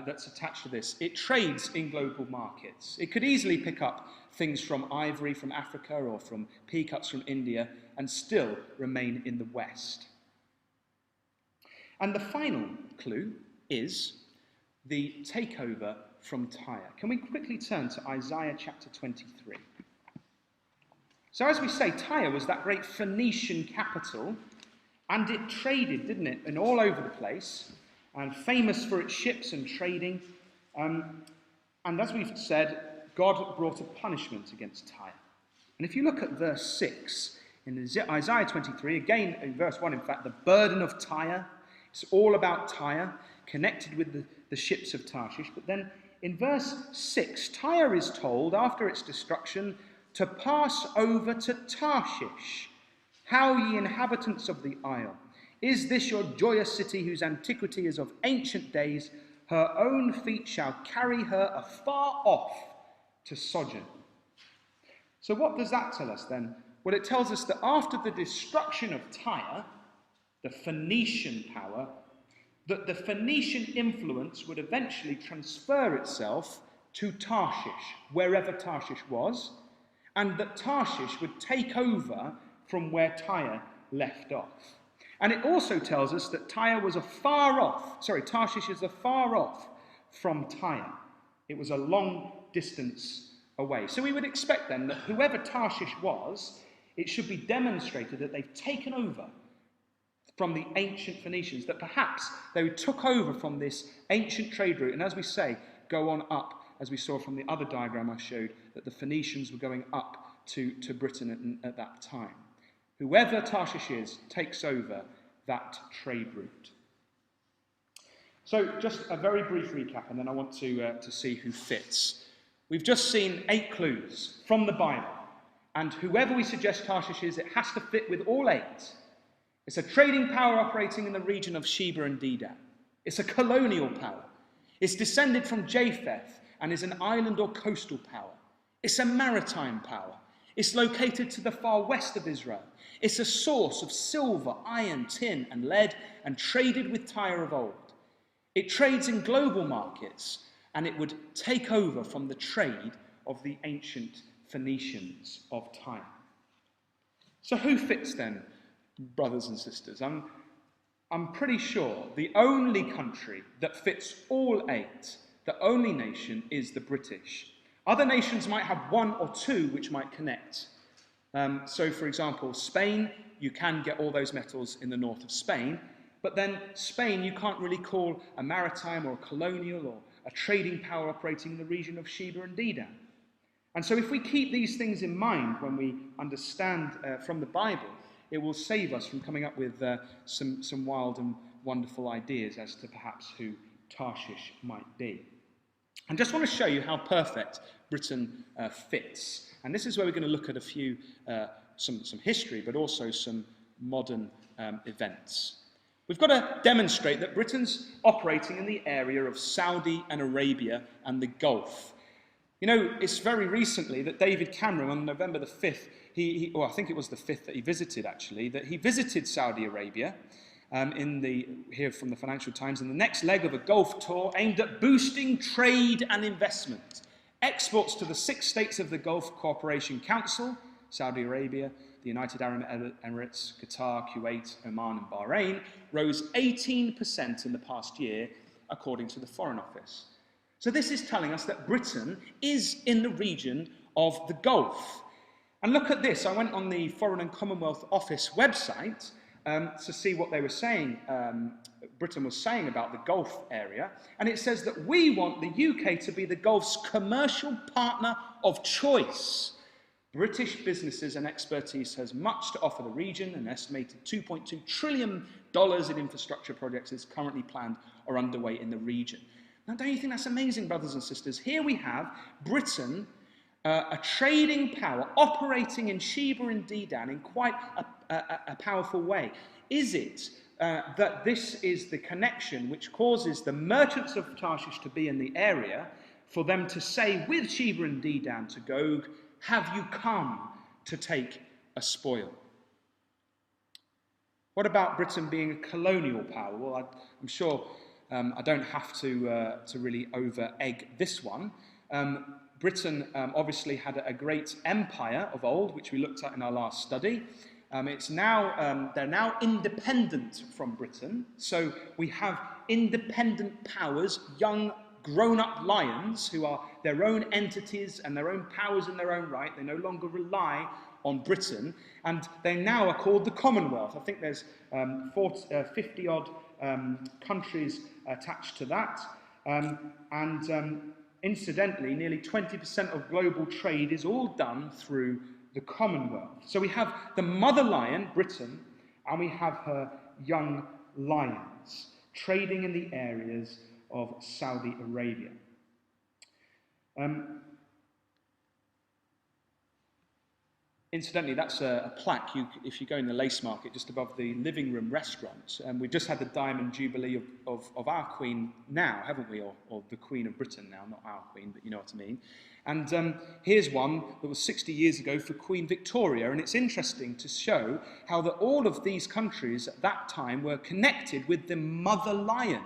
that's attached to this. It trades in global markets. It could easily pick up things from ivory from Africa or from peacocks from India and still remain in the West. And the final clue is the takeover from Tyre. Can we quickly turn to Isaiah chapter 23? So as we say, Tyre was that great Phoenician capital, and it traded, didn't it, and all over the place, and famous for its ships and trading. And as we've said, God brought a punishment against Tyre. And if you look at verse 6, In Isaiah 23, again in verse 1, in fact, the burden of Tyre. It's all about Tyre, connected with the ships of Tarshish. But then in verse 6, Tyre is told, after its destruction, to pass over to Tarshish. How, ye inhabitants of the isle, is this your joyous city, whose antiquity is of ancient days? Her own feet shall carry her afar off to sojourn. So what does that tell us then? Well, it tells us that after the destruction of Tyre, the Phoenician power, that the Phoenician influence would eventually transfer itself to Tarshish, wherever Tarshish was, and that Tarshish would take over from where Tyre left off. And it also tells us that Tarshish is afar off from Tyre. It was a long distance away. So we would expect then that whoever Tarshish was, it should be demonstrated that they've taken over from the ancient Phoenicians, that perhaps they took over from this ancient trade route, and as we say, go on up, as we saw from the other diagram I showed, that the Phoenicians were going up to Britain at that time. Whoever Tarshish is takes over that trade route. So just a very brief recap, and then I want to see who fits. We've just seen 8 clues from the Bible, and whoever we suggest Tarshish is, it has to fit with all 8. It's a trading power operating in the region of Sheba and Dedan. It's a colonial power. It's descended from Japheth and is an island or coastal power. It's a maritime power. It's located to the far west of Israel. It's a source of silver, iron, tin, and lead, and traded with Tyre of old. It trades in global markets, and it would take over from the trade of the ancient Phoenicians of Tyre. So who fits then, brothers and sisters? I'm pretty sure the only country that fits all 8, the only nation, is the British. Other nations might have 1 or 2 which might connect. So, for example, Spain, you can get all those metals in the north of Spain, but then Spain you can't really call a maritime or a colonial or a trading power operating in the region of Sheba and Dedan. And so if we keep these things in mind when we understand from the Bible, it will save us from coming up with some wild and wonderful ideas as to perhaps who Tarshish might be. I just want to show you how perfect Britain fits. And this is where we're going to look at a few, some history, but also some modern events. We've got to demonstrate that Britain's operating in the area of Saudi and Arabia and the Gulf. You know, it's very recently that David Cameron, on November the 5th, I think it was the 5th that he visited actually, that he visited Saudi Arabia, here from the Financial Times, in the next leg of a Gulf tour aimed at boosting trade and investment. Exports to the 6 states of the Gulf Cooperation Council, Saudi Arabia, the United Arab Emirates, Qatar, Kuwait, Oman and Bahrain, rose 18% in the past year, according to the Foreign Office. So this is telling us that Britain is in the region of the Gulf. And look at this. I went on the Foreign and Commonwealth Office website to see what they were saying, Britain was saying about the Gulf area. And it says that we want the UK to be the Gulf's commercial partner of choice. British businesses and expertise has much to offer the region. An estimated $2.2 trillion in infrastructure projects is currently planned or underway in the region. Now, don't you think that's amazing, brothers and sisters? Here we have Britain, a trading power operating in Sheba and Dedan in quite a powerful way. Is it that this is the connection which causes the merchants of Tarshish to be in the area, for them to say with Sheba and Dedan to Gog, have you come to take a spoil? What about Britain being a colonial power? Well, I'm sure I don't have to really over-egg this one. Britain obviously had a great empire of old, which we looked at in our last study. They're now independent from Britain, so we have independent powers, young grown-up lions who are their own entities and their own powers in their own right. They no longer rely on Britain, and they now are called the Commonwealth. I think there's 50-odd countries attached to that, and incidentally, nearly 20% of global trade is all done through the Commonwealth. So we have the mother lion, Britain, and we have her young lions trading in the areas of Saudi Arabia. Incidentally, that's a plaque if you go in the Lace Market just above the living room restaurant. We've just had the Diamond Jubilee of our Queen now, haven't we? Or the Queen of Britain now, not our Queen, but you know what I mean. And here's one that was 60 years ago for Queen Victoria, and it's interesting to show how that all of these countries at that time were connected with the mother lion.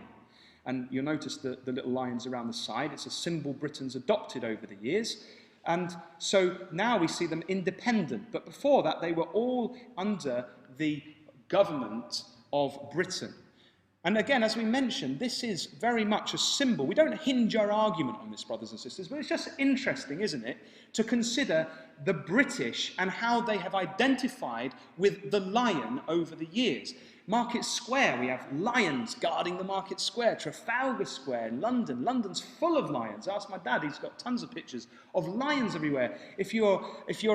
And you'll notice the little lions around the side. It's a symbol Britain's adopted over the years. And so now we see them independent. But before that, they were all under the government of Britain. And again, as we mentioned, this is very much a symbol. We don't hinge our argument on this, brothers and sisters, but it's just interesting, isn't it, to consider the British and how they have identified with the lion over the years. Market Square, we have lions guarding the Market Square. Trafalgar Square in London. London's full of lions. Ask my dad, he's got tons of pictures of lions everywhere. If you're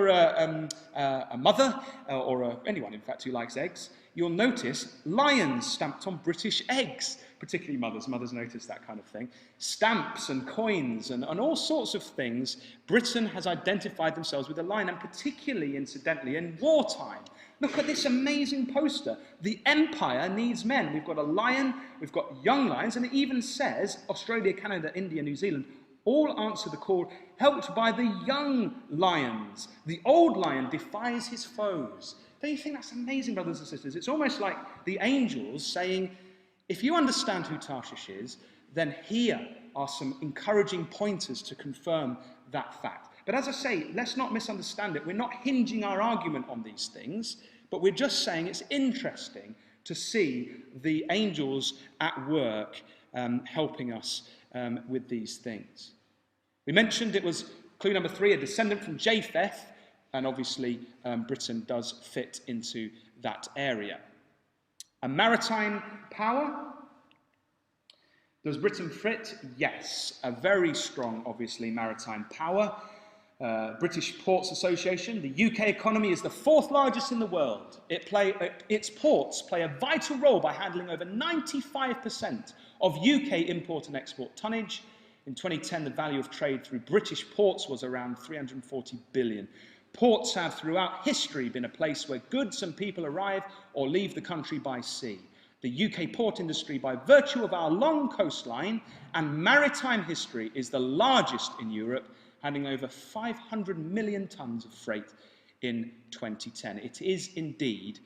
a mother, or anyone, in fact, who likes eggs, you'll notice lions stamped on British eggs, particularly mothers. Mothers notice that kind of thing. Stamps and coins and all sorts of things. Britain has identified themselves with a lion, and particularly, incidentally, in wartime. Look at this amazing poster. The empire needs men. We've got a lion, we've got young lions, and it even says Australia, Canada, India, New Zealand all answer the call, helped by the young lions. The old lion defies his foes. Don't you think that's amazing, brothers and sisters? It's almost like the angels saying, if you understand who Tarshish is, then here are some encouraging pointers to confirm that fact. But as I say, let's not misunderstand it. We're not hinging our argument on these things, but we're just saying it's interesting to see the angels at work helping us with these things. We mentioned it was clue number 3, a descendant from Japheth, and obviously Britain does fit into that area. A maritime power. Does Britain fit? Yes. A very strong, obviously, maritime power. British Ports Association. The UK economy is the 4th largest in the world. Its ports play a vital role by handling over 95% of UK import and export tonnage. In 2010, the value of trade through British ports was around 340 billion. Ports have throughout history been a place where goods and people arrive or leave the country by sea. The UK port industry, by virtue of our long coastline and maritime history, is the largest in Europe, handling over 500 million tonnes of freight in 2010. It is indeed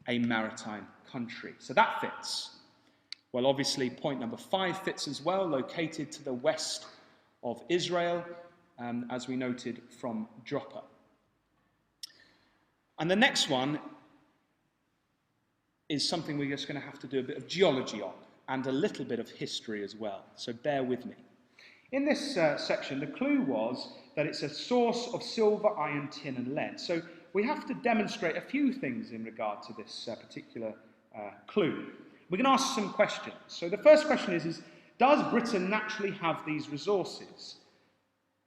a maritime country. So that fits. Well, obviously, point number 5 fits as well, located to the west of Israel, as we noted from Joppa. And the next one is something we're just going to have to do a bit of geology on, and a little bit of history as well, so bear with me. In this section, the clue was that it's a source of silver, iron, tin and lead. So we have to demonstrate a few things in regard to this particular clue. We're going to ask some questions. So the first question is does Britain naturally have these resources?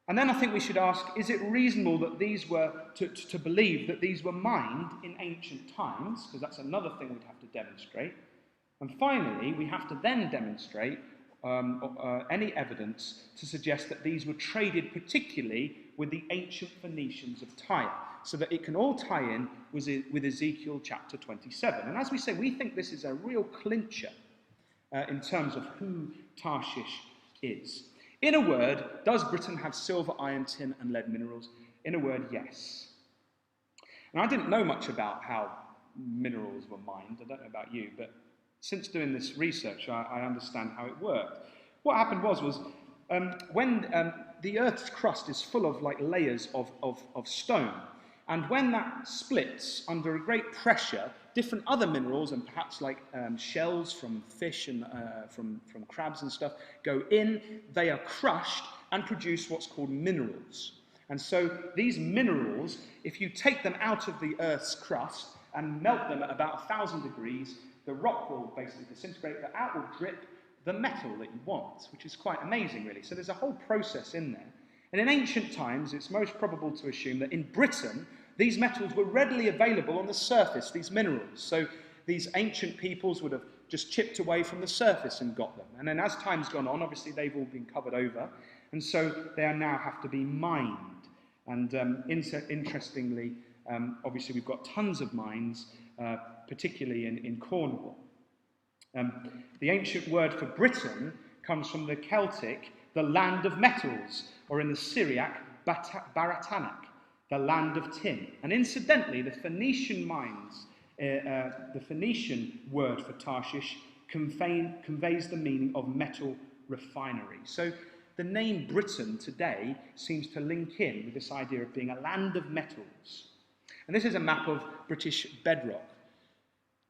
And then I think we should ask, is it reasonable that these were, to believe that these were mined in ancient times? Because that's another thing we'd have to demonstrate. And finally, we have to then demonstrate any evidence to suggest that these were traded particularly with the ancient Phoenicians of Tyre, so that it can all tie in with Ezekiel chapter 27. And as we say, we think this is a real clincher in terms of who Tarshish is. In a word, does Britain have silver, iron, tin and lead minerals? In a word, yes. And I didn't know much about how minerals were mined. I don't know about you, but since doing this research, I understand how it worked. What happened was when the Earth's crust is full of like layers of stone, and when that splits under a great pressure, different other minerals and perhaps like shells from fish and from crabs and stuff go in. They are crushed and produce what's called minerals. And so these minerals, if you take them out of the Earth's crust and melt them at about 1,000 degrees, the rock will basically disintegrate, but out will drip the metal that you want, which is quite amazing, really. So there's a whole process in there. And in ancient times, it's most probable to assume that in Britain, These metals were readily available on the surface, these minerals. So these ancient peoples would have just chipped away from the surface and got them. And then as time's gone on, obviously they've all been covered over, and so they now have to be mined. And interestingly, obviously we've got tons of mines, particularly in Cornwall. The ancient word for Britain comes from the Celtic, the land of metals, or in the Syriac, Baratanak, the land of tin. And incidentally, the Phoenician mines, the Phoenician word for Tarshish conveys the meaning of metal refinery. So the name Britain today seems to link in with this idea of being a land of metals. And this is a map of British bedrock.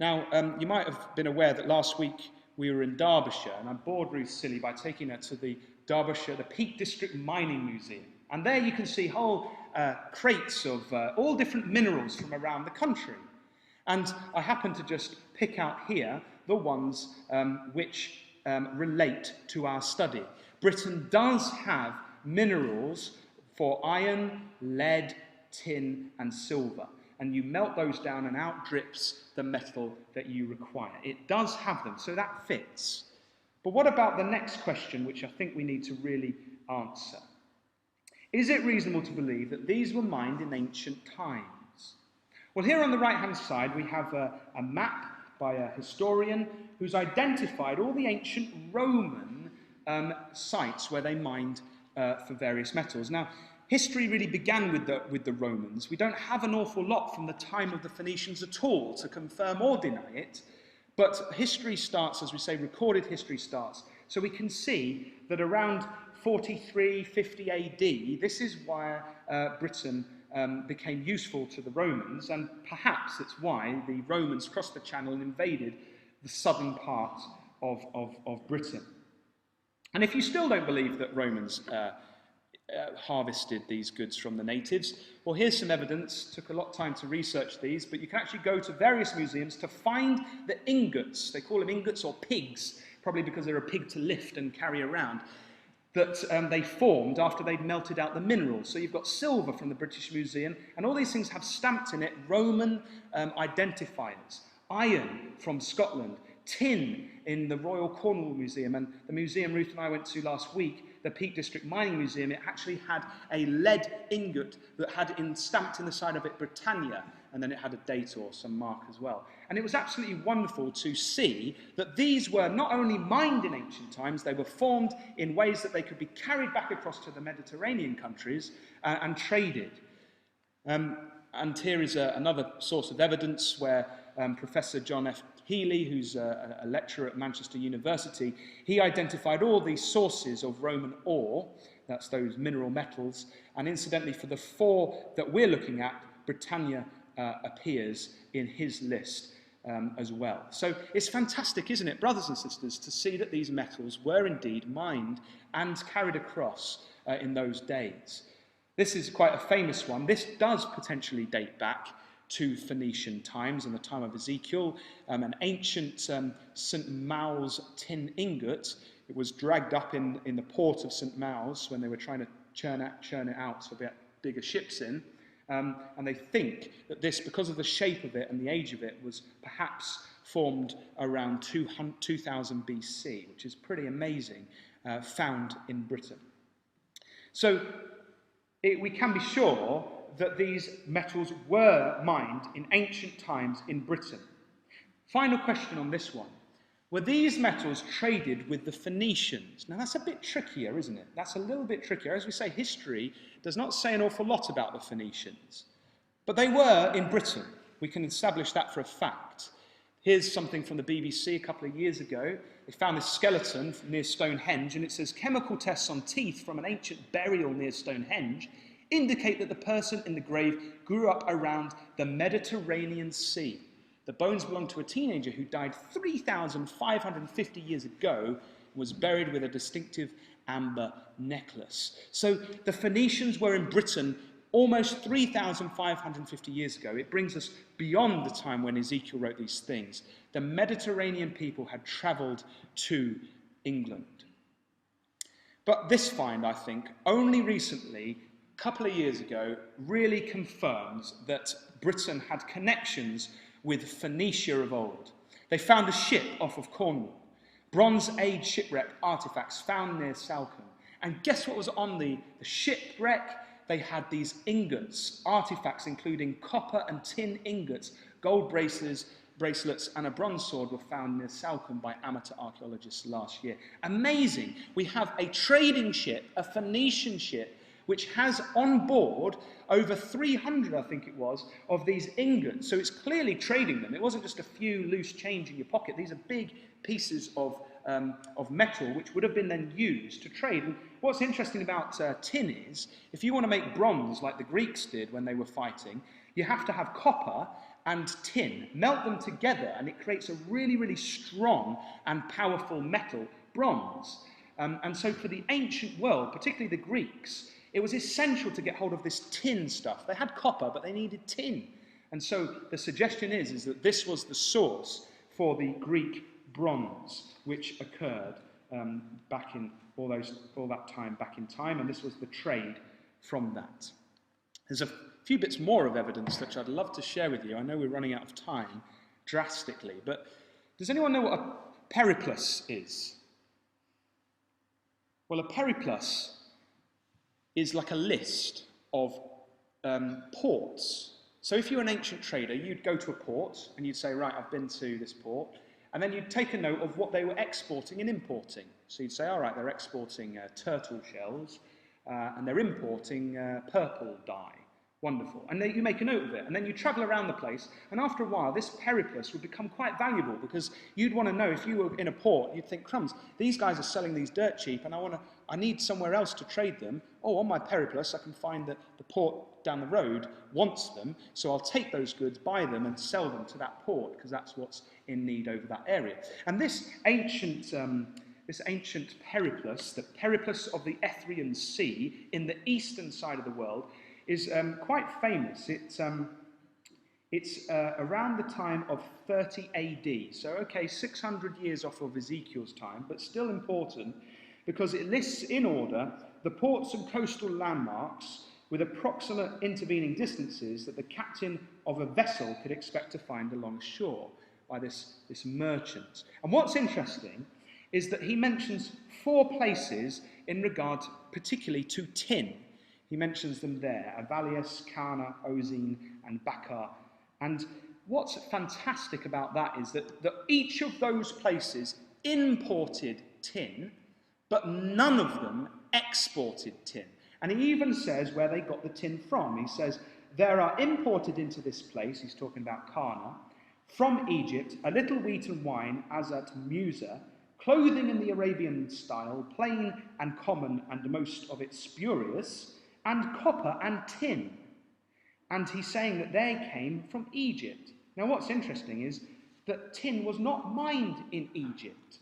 Now, you might have been aware that last week we were in Derbyshire, and I bored Ruth silly by taking her to the Peak District Mining Museum. And there you can see whole crates of all different minerals from around the country. And I happened to just pick out here the ones which relate to our study. Britain does have minerals for iron, lead, tin, and silver. And you melt those down and out drips the metal that you require. It does have them, so that fits. But what about the next question, which I think we need to really answer? Is it reasonable to believe that these were mined in ancient times? Well, here on the right-hand side, we have a map by a historian who's identified all the ancient Roman sites where they mined for various metals. Now, history really began with the Romans. We don't have an awful lot from the time of the Phoenicians at all to confirm or deny it, but history starts, as we say, recorded history starts. So we can see that around 43, 50 AD, this is why Britain became useful to the Romans, and perhaps it's why the Romans crossed the Channel and invaded the southern part of Britain. And if you still don't believe that Romans harvested these goods from the natives, well, here's some evidence. Took a lot of time to research these, but you can actually go to various museums to find the ingots. They call them ingots or pigs, probably because they're a pig to lift and carry around, that they formed after they'd melted out the minerals. So you've got silver from the British Museum, and all these things have stamped in it Roman identifiers. Iron from Scotland, tin in the Royal Cornwall Museum, and the museum Ruth and I went to last week, the Peak District Mining Museum, it actually had a lead ingot that had stamped in the side of it Britannia, and then it had a date or some mark as well. And it was absolutely wonderful to see that these were not only mined in ancient times, they were formed in ways that they could be carried back across to the Mediterranean countries and traded. And here is another source of evidence where Professor John F. Healy, who's a lecturer at Manchester University, he identified all these sources of Roman ore, that's those mineral metals, and incidentally for the four that we're looking at, Britannia appears in his list as well. So it's fantastic, isn't it, brothers and sisters, to see that these metals were indeed mined and carried across in those days. This is quite a famous one. This does potentially date back to Phoenician times and the time of Ezekiel. An ancient St. Mau's tin ingot. It was dragged up in the port of St. Mau's when they were trying to churn it out so they had bigger ships in. And they think that this, because of the shape of it and the age of it, was perhaps formed around 2000 BC, which is pretty amazing, found in Britain. So we can be sure that these metals were mined in ancient times in Britain. Final question on this one. Were these metals traded with the Phoenicians? Now that's a bit trickier, isn't it? That's a little bit trickier. As we say, history does not say an awful lot about the Phoenicians. But they were in Britain. We can establish that for a fact. Here's something from the BBC a couple of years ago. They found this skeleton near Stonehenge, and it says, chemical tests on teeth from an ancient burial near Stonehenge indicate that the person in the grave grew up around the Mediterranean Sea. The bones belong to a teenager who died 3,550 years ago and was buried with a distinctive amber necklace. So the Phoenicians were in Britain almost 3,550 years ago. It brings us beyond the time when Ezekiel wrote these things. The Mediterranean people had travelled to England. But this find, I think, only recently couple of years ago really confirms that Britain had connections with Phoenicia of old. They found a ship off of Cornwall, Bronze Age shipwreck artifacts found near Salcombe. And guess what was on the shipwreck? They had these ingots, artifacts including copper and tin ingots, gold bracelets and a bronze sword were found near Salcombe by amateur archaeologists last year. Amazing. We have a trading ship, a Phoenician ship, which has on board over 300, I think it was, of these ingots. So it's clearly trading them. It wasn't just a few loose change in your pocket. These are big pieces of metal which would have been then used to trade. And what's interesting about tin is, if you want to make bronze like the Greeks did when they were fighting, you have to have copper and tin, melt them together, and it creates a really, really strong and powerful metal, bronze. And so for the ancient world, particularly the Greeks, it was essential to get hold of this tin stuff. They had copper, but they needed tin. And so the suggestion is that this was the source for the Greek bronze, which occurred back in all that time back in time, and this was the trade from that. There's a few bits more of evidence which I'd love to share with you. I know we're running out of time drastically, but does anyone know what a periplus is? Well, a periplus is like a list of ports. So if you're an ancient trader, you'd go to a port and you'd say, right, I've been to this port, and then you'd take a note of what they were exporting and importing. So you'd say, all right, they're exporting turtle shells, and they're importing purple dye. Wonderful. And then you make a note of it, and then you travel around the place, and after a while, this periplus would become quite valuable, because you'd want to know, if you were in a port, you'd think, crumbs, these guys are selling these dirt cheap, and I need somewhere else to trade them. Oh, on my periplus, I can find that the port down the road wants them, so I'll take those goods, buy them, and sell them to that port, because that's what's in need over that area. And this ancient periplus, the periplus of the Ethiopian Sea in the eastern side of the world, is quite famous. It's around the time of 30 AD. So, okay, 600 years off of Ezekiel's time, but still important, because it lists in order the ports and coastal landmarks with approximate intervening distances that the captain of a vessel could expect to find along shore by this merchant. And what's interesting is that he mentions 4 places in regard particularly to tin. He mentions them there: Avalius, Cana, Ozine, and Bakar. And what's fantastic about that is that each of those places imported tin, but none of them exported tin. And he even says where they got the tin from. He says, there are imported into this place, he's talking about Cana, from Egypt, a little wheat and wine, as at Musa, clothing in the Arabian style, plain and common, and most of it spurious, and copper and tin. And he's saying that they came from Egypt. Now what's interesting is that tin was not mined in Egypt.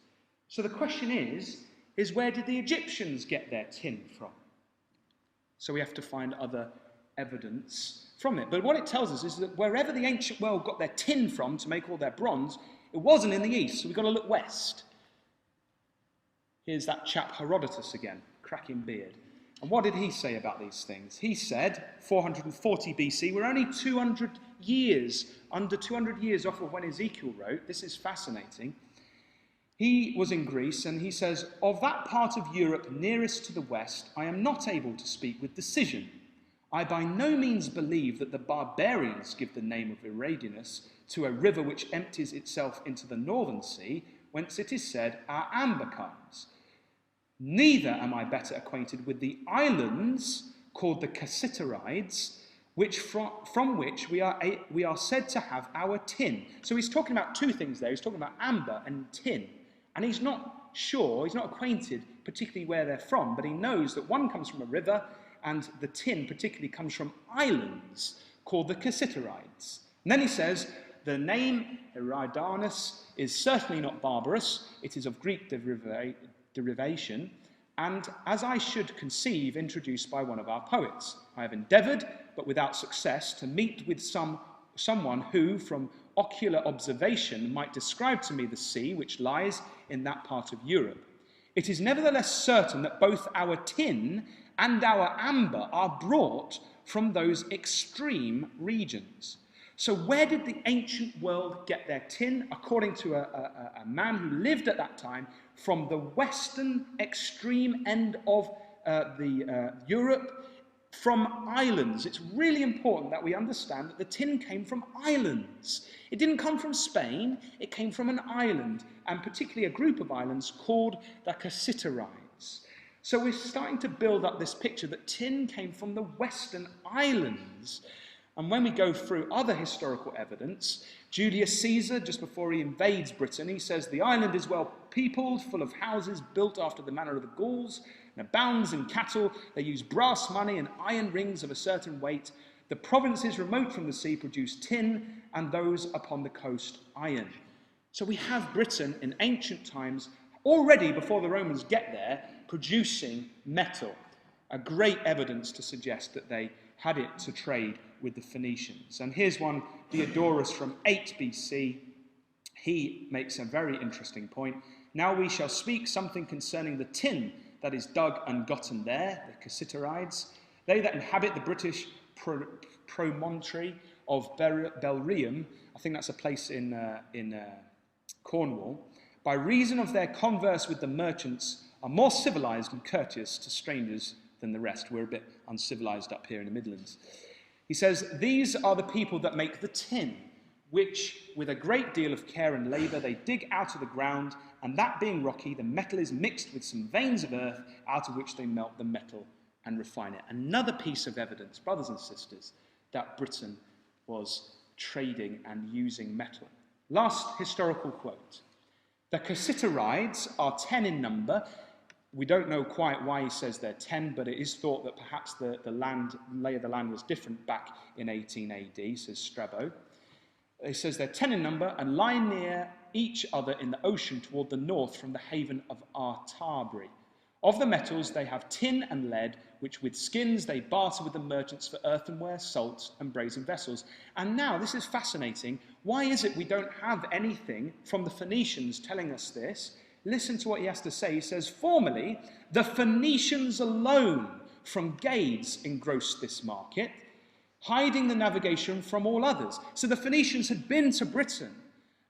So the question is where did the Egyptians get their tin from? So we have to find other evidence from it. But what it tells us is that wherever the ancient world got their tin from to make all their bronze, it wasn't in the east, so we've got to look west. Here's that chap Herodotus again, cracking beard. And what did he say about these things? He said, 440 BC, we're only 200 years, under 200 years off of when Ezekiel wrote. This is fascinating. He was in Greece, and he says, of that part of Europe nearest to the west, I am not able to speak with decision. I by no means believe that the barbarians give the name of Eridanus to a river which empties itself into the northern sea, whence it is said, our amber comes. Neither am I better acquainted with the islands called the Cassiterides, which from which we are said to have our tin. So he's talking about 2 things there. He's talking about amber and tin. And he's not sure, he's not acquainted particularly where they're from, but he knows that one comes from a river, and the tin particularly comes from islands called the Cassiterides. And then he says, the name Eridanus is certainly not barbarous. It is of Greek derivation, and as I should conceive, introduced by one of our poets. I have endeavoured, but without success, to meet with someone who, from ocular observation, might describe to me the sea which lies in that part of Europe. It is nevertheless certain that both our tin and our amber are brought from those extreme regions. So where did the ancient world get their tin? According to a man who lived at that time, from the western extreme end of Europe, from islands. It's really important that we understand that the tin came from islands. It didn't come from Spain, it came from an island, and particularly a group of islands called the Christadelphians. So we're starting to build up this picture that tin came from the western islands. And when we go through other historical evidence, Julius Caesar, just before he invades Britain, he says, the island is well peopled, full of houses built after the manner of the Gauls, and abounds in cattle. They use brass money and iron rings of a certain weight. The provinces remote from the sea produce tin, and those upon the coast iron. So we have Britain in ancient times, already before the Romans get there, producing metal. A great evidence to suggest that they had it to trade with the Phoenicians. And here's one, Diodorus from 8 BC. He makes a very interesting point. Now we shall speak something concerning the tin that is dug and gotten there, the Christadelphians. They that inhabit the British promontory of Belrium, I think that's a place in Cornwall, by reason of their converse with the merchants, are more civilized and courteous to strangers than the rest. We're a bit uncivilized up here in the Midlands. He says, these are the people that make the tin, which with a great deal of care and labour they dig out of the ground, and that being rocky, the metal is mixed with some veins of earth, out of which they melt the metal and refine it. Another piece of evidence, brothers and sisters, that Britain was trading and using metal. Last historical quote. The Christadelphians are 10 in number. We don't know quite why he says they're 10, but it is thought that perhaps the lay of the land was different back in 18 AD, says Strabo. It says they're 10 in number and lie near each other in the ocean toward the north from the haven of Artabri. Of the metals they have tin and lead, which with skins they barter with the merchants for earthenware, salts and brazen vessels. And now, this is fascinating, why is it we don't have anything from the Phoenicians telling us this? Listen to what he has to say. He says, formerly, the Phoenicians alone from Gades engrossed this market, hiding the navigation from all others. So the Phoenicians had been to Britain,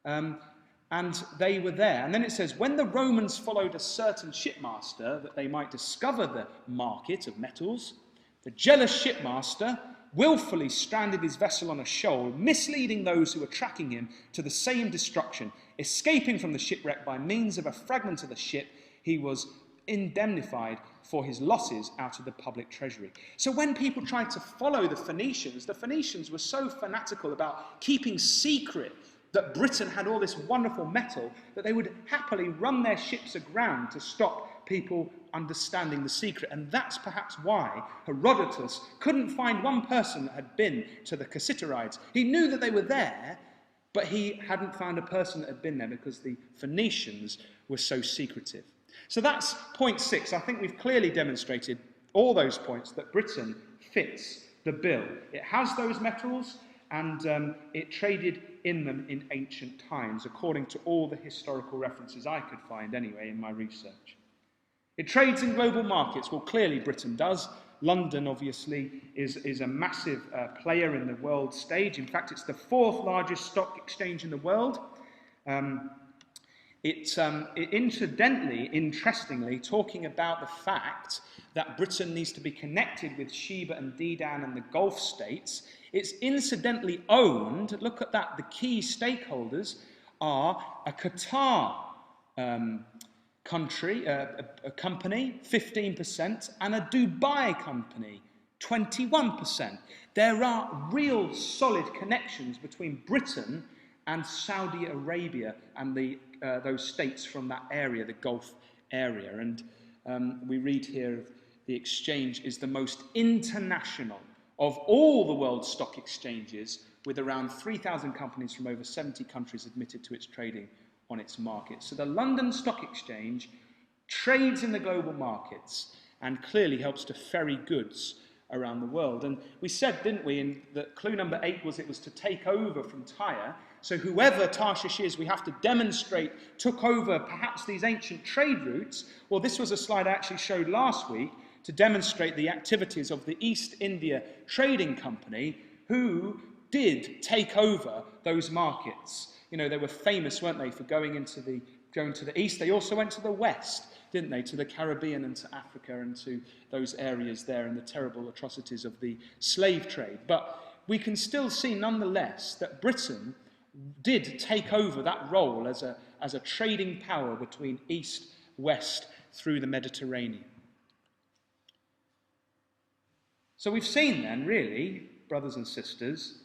and they were there. And then it says, when the Romans followed a certain shipmaster that they might discover the market of metals, the jealous shipmaster willfully stranded his vessel on a shoal, misleading those who were tracking him to the same destruction. Escaping from the shipwreck by means of a fragment of the ship, he was indemnified for his losses out of the public treasury. So when people tried to follow the Phoenicians were so fanatical about keeping secret that Britain had all this wonderful metal that they would happily run their ships aground to stop people understanding the secret. And that's perhaps why Herodotus couldn't find one person that had been to the Christadelphians. He knew that they were there, but he hadn't found a person that had been there because the Phoenicians were so secretive. So that's point 6. I think we've clearly demonstrated all those points that Britain fits the bill. It has those metals, and it traded in them in ancient times, according to all the historical references I could find anyway in my research. It trades in global markets. Well, clearly Britain does. London, obviously, is a massive player in the world stage. In fact, it's the 4th largest stock exchange in the world. Interestingly, talking about the fact that Britain needs to be connected with Sheba and Dedan and the Gulf states, it's incidentally owned, look at that, the key stakeholders are a Qatar country, a company, 15%, and a Dubai company, 21%. There are real solid connections between Britain and Saudi Arabia and those states from that area, the Gulf area. And we read here the exchange is the most international of all the world's stock exchanges, with around 3,000 companies from over 70 countries admitted to its trading on its market. So the London Stock Exchange trades in the global markets and clearly helps to ferry goods around the world. And we said, didn't we, that clue number 8 was it was to take over from Tyre. So whoever Tarshish is, we have to demonstrate took over perhaps these ancient trade routes. Well, this was a slide I actually showed last week to demonstrate the activities of the East India Trading Company, who did take over those markets. You know, they were famous, weren't they, for going to the east. They also went to the west, didn't they, to the Caribbean and to Africa and to those areas there and the terrible atrocities of the slave trade. But we can still see, nonetheless, that Britain did take over that role as a trading power between east, west, through the Mediterranean. So we've seen then, really, brothers and sisters,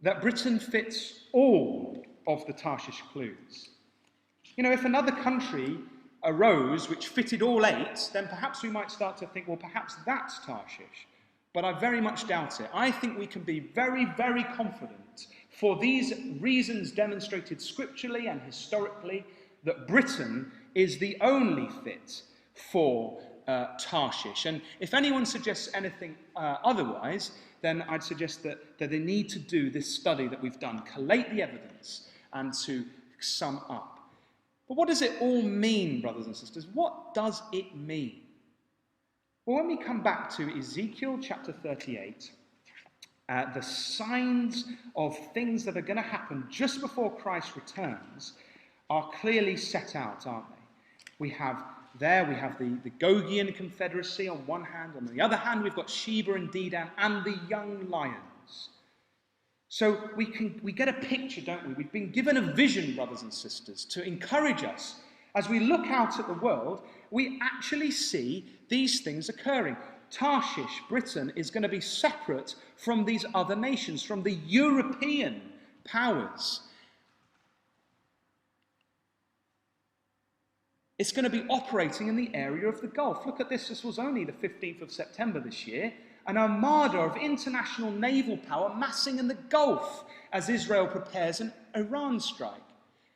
that Britain fits all of the Tarshish clues. You know, if another country arose which fitted all 8, then perhaps we might start to think, well, perhaps that's Tarshish. But I very much doubt it. I think we can be very, very confident, for these reasons demonstrated scripturally and historically, that Britain is the only fit for Tarshish. And if anyone suggests anything otherwise, then I'd suggest that they need to do this study that we've done, collate the evidence, and to sum up. But what does it all mean, brothers and sisters? What does it mean? Well, when we come back to Ezekiel chapter 38, the signs of things that are going to happen just before Christ returns are clearly set out, aren't they? We have the Gogian Confederacy on one hand. On the other hand, we've got Sheba and Dedan and the young lions. So we get a picture, don't we? We've been given a vision, brothers and sisters, to encourage us. As we look out at the world, we actually see these things occurring. Tarshish, Britain, is going to be separate from these other nations, from the European powers. It's going to be operating in the area of the Gulf. Look at this. This was only the 15th of September this year. An armada of international naval power massing in the Gulf as Israel prepares an Iran strike.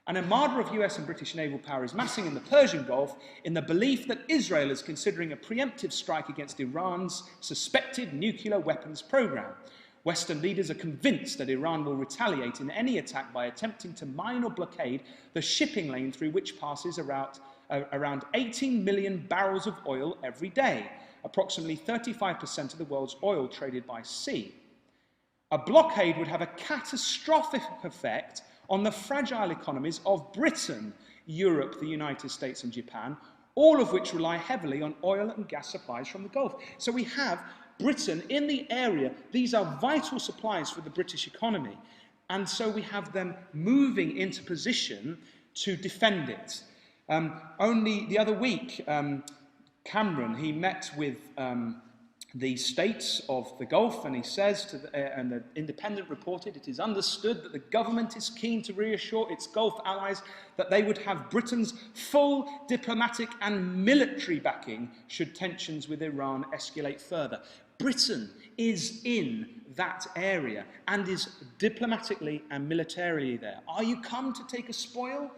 An armada of US and British naval power is massing in the Persian Gulf in the belief that Israel is considering a preemptive strike against Iran's suspected nuclear weapons program. Western leaders are convinced that Iran will retaliate in any attack by attempting to mine or blockade the shipping lane through which passes around 18 million barrels of oil every day, approximately 35% of the world's oil traded by sea. A blockade would have a catastrophic effect on the fragile economies of Britain, Europe, the United States and Japan, all of which rely heavily on oil and gas supplies from the Gulf. So we have Britain in the area. These are vital supplies for the British economy. And so we have them moving into position to defend it. Only the other week, Cameron, he met with the states of the Gulf, and he says, and the Independent reported, it is understood that the government is keen to reassure its Gulf allies that they would have Britain's full diplomatic and military backing should tensions with Iran escalate further. Britain is in that area and is diplomatically and militarily there. Are you come to take a spoil?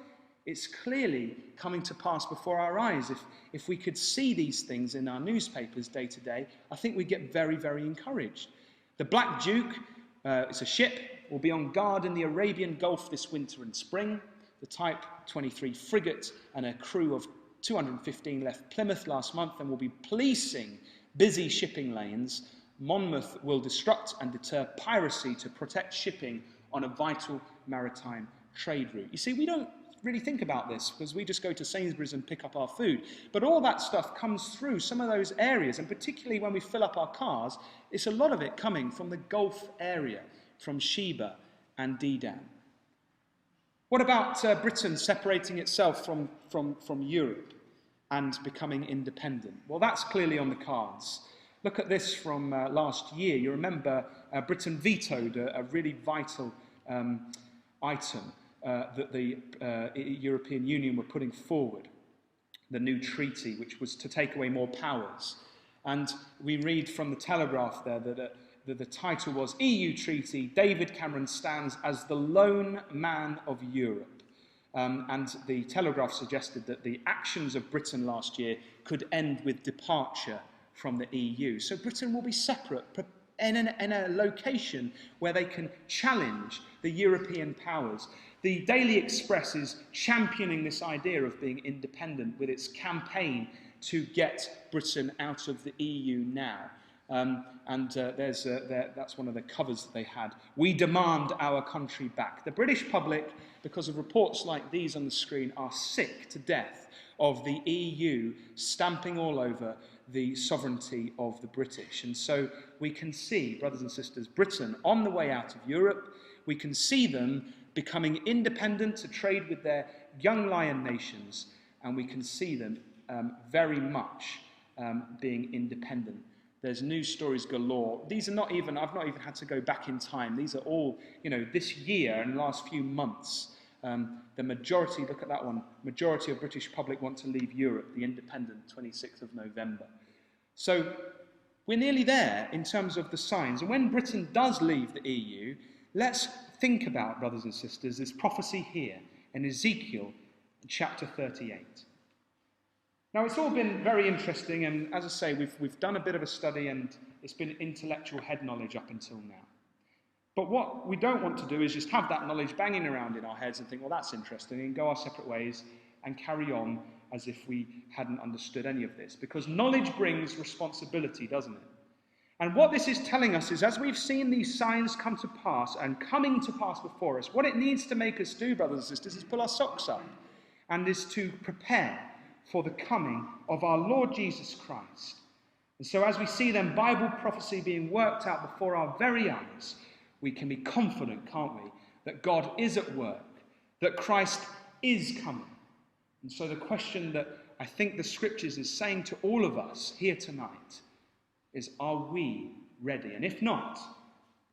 It's clearly coming to pass before our eyes. If we could see these things in our newspapers day to day, I think we'd get very, very encouraged. The Black Duke, it's a ship, will be on guard in the Arabian Gulf this winter and spring. The Type 23 frigate and a crew of 215 left Plymouth last month and will be policing busy shipping lanes. Monmouth will disrupt and deter piracy to protect shipping on a vital maritime trade route. You see, we don't really think about this because we just go to Sainsbury's and pick up our food. But all that stuff comes through some of those areas, and particularly when we fill up our cars, it's a lot of it coming from the Gulf area, from Sheba and Dedan. What about Britain separating itself from Europe and becoming independent? Well, that's clearly on the cards. Look at this from last year. You remember Britain vetoed a really vital item that the European Union were putting forward, the new treaty, which was to take away more powers. And we read from the Telegraph there that the title was EU Treaty, David Cameron stands as the lone man of Europe. And the Telegraph suggested that the actions of Britain last year could end with departure from the EU. So Britain will be separate in a location where they can challenge the European powers. The Daily Express is championing this idea of being independent with its campaign, to get Britain out of the EU now. That's one of the covers that they had. We demand our country back. The British public, because of reports like these on the screen, are sick to death of the EU stamping all over the sovereignty of the British. And so we can see, brothers and sisters, Britain on the way out of Europe. We can see them becoming independent to trade with their young lion nations, and we can see them very much being independent. There's news stories galore. These are not even, I've not even had to go back in time. These are all, this year and the last few months. The majority, look at that one, majority of British public want to leave Europe, the independent, 26th of November. So we're nearly there in terms of the signs. And when Britain does leave the EU, let's think about, brothers and sisters, this prophecy here in Ezekiel chapter 38. Now, it's all been very interesting, and as I say, we've done a bit of a study, and it's been intellectual head knowledge up until now. But what we don't want to do is just have that knowledge banging around in our heads and think, well, that's interesting, and go our separate ways and carry on as if we hadn't understood any of this. Because knowledge brings responsibility, doesn't it? And what this is telling us is, as we've seen these signs come to pass and coming to pass before us, what it needs to make us do, brothers and sisters, is pull our socks up and is to prepare for the coming of our Lord Jesus Christ. And so as we see then Bible prophecy being worked out before our very eyes, we can be confident, can't we, that God is at work, that Christ is coming. And so the question that I think the Scriptures is saying to all of us here tonight is, are we ready? And if not,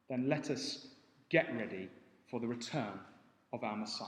then let us get ready for the return of our Messiah.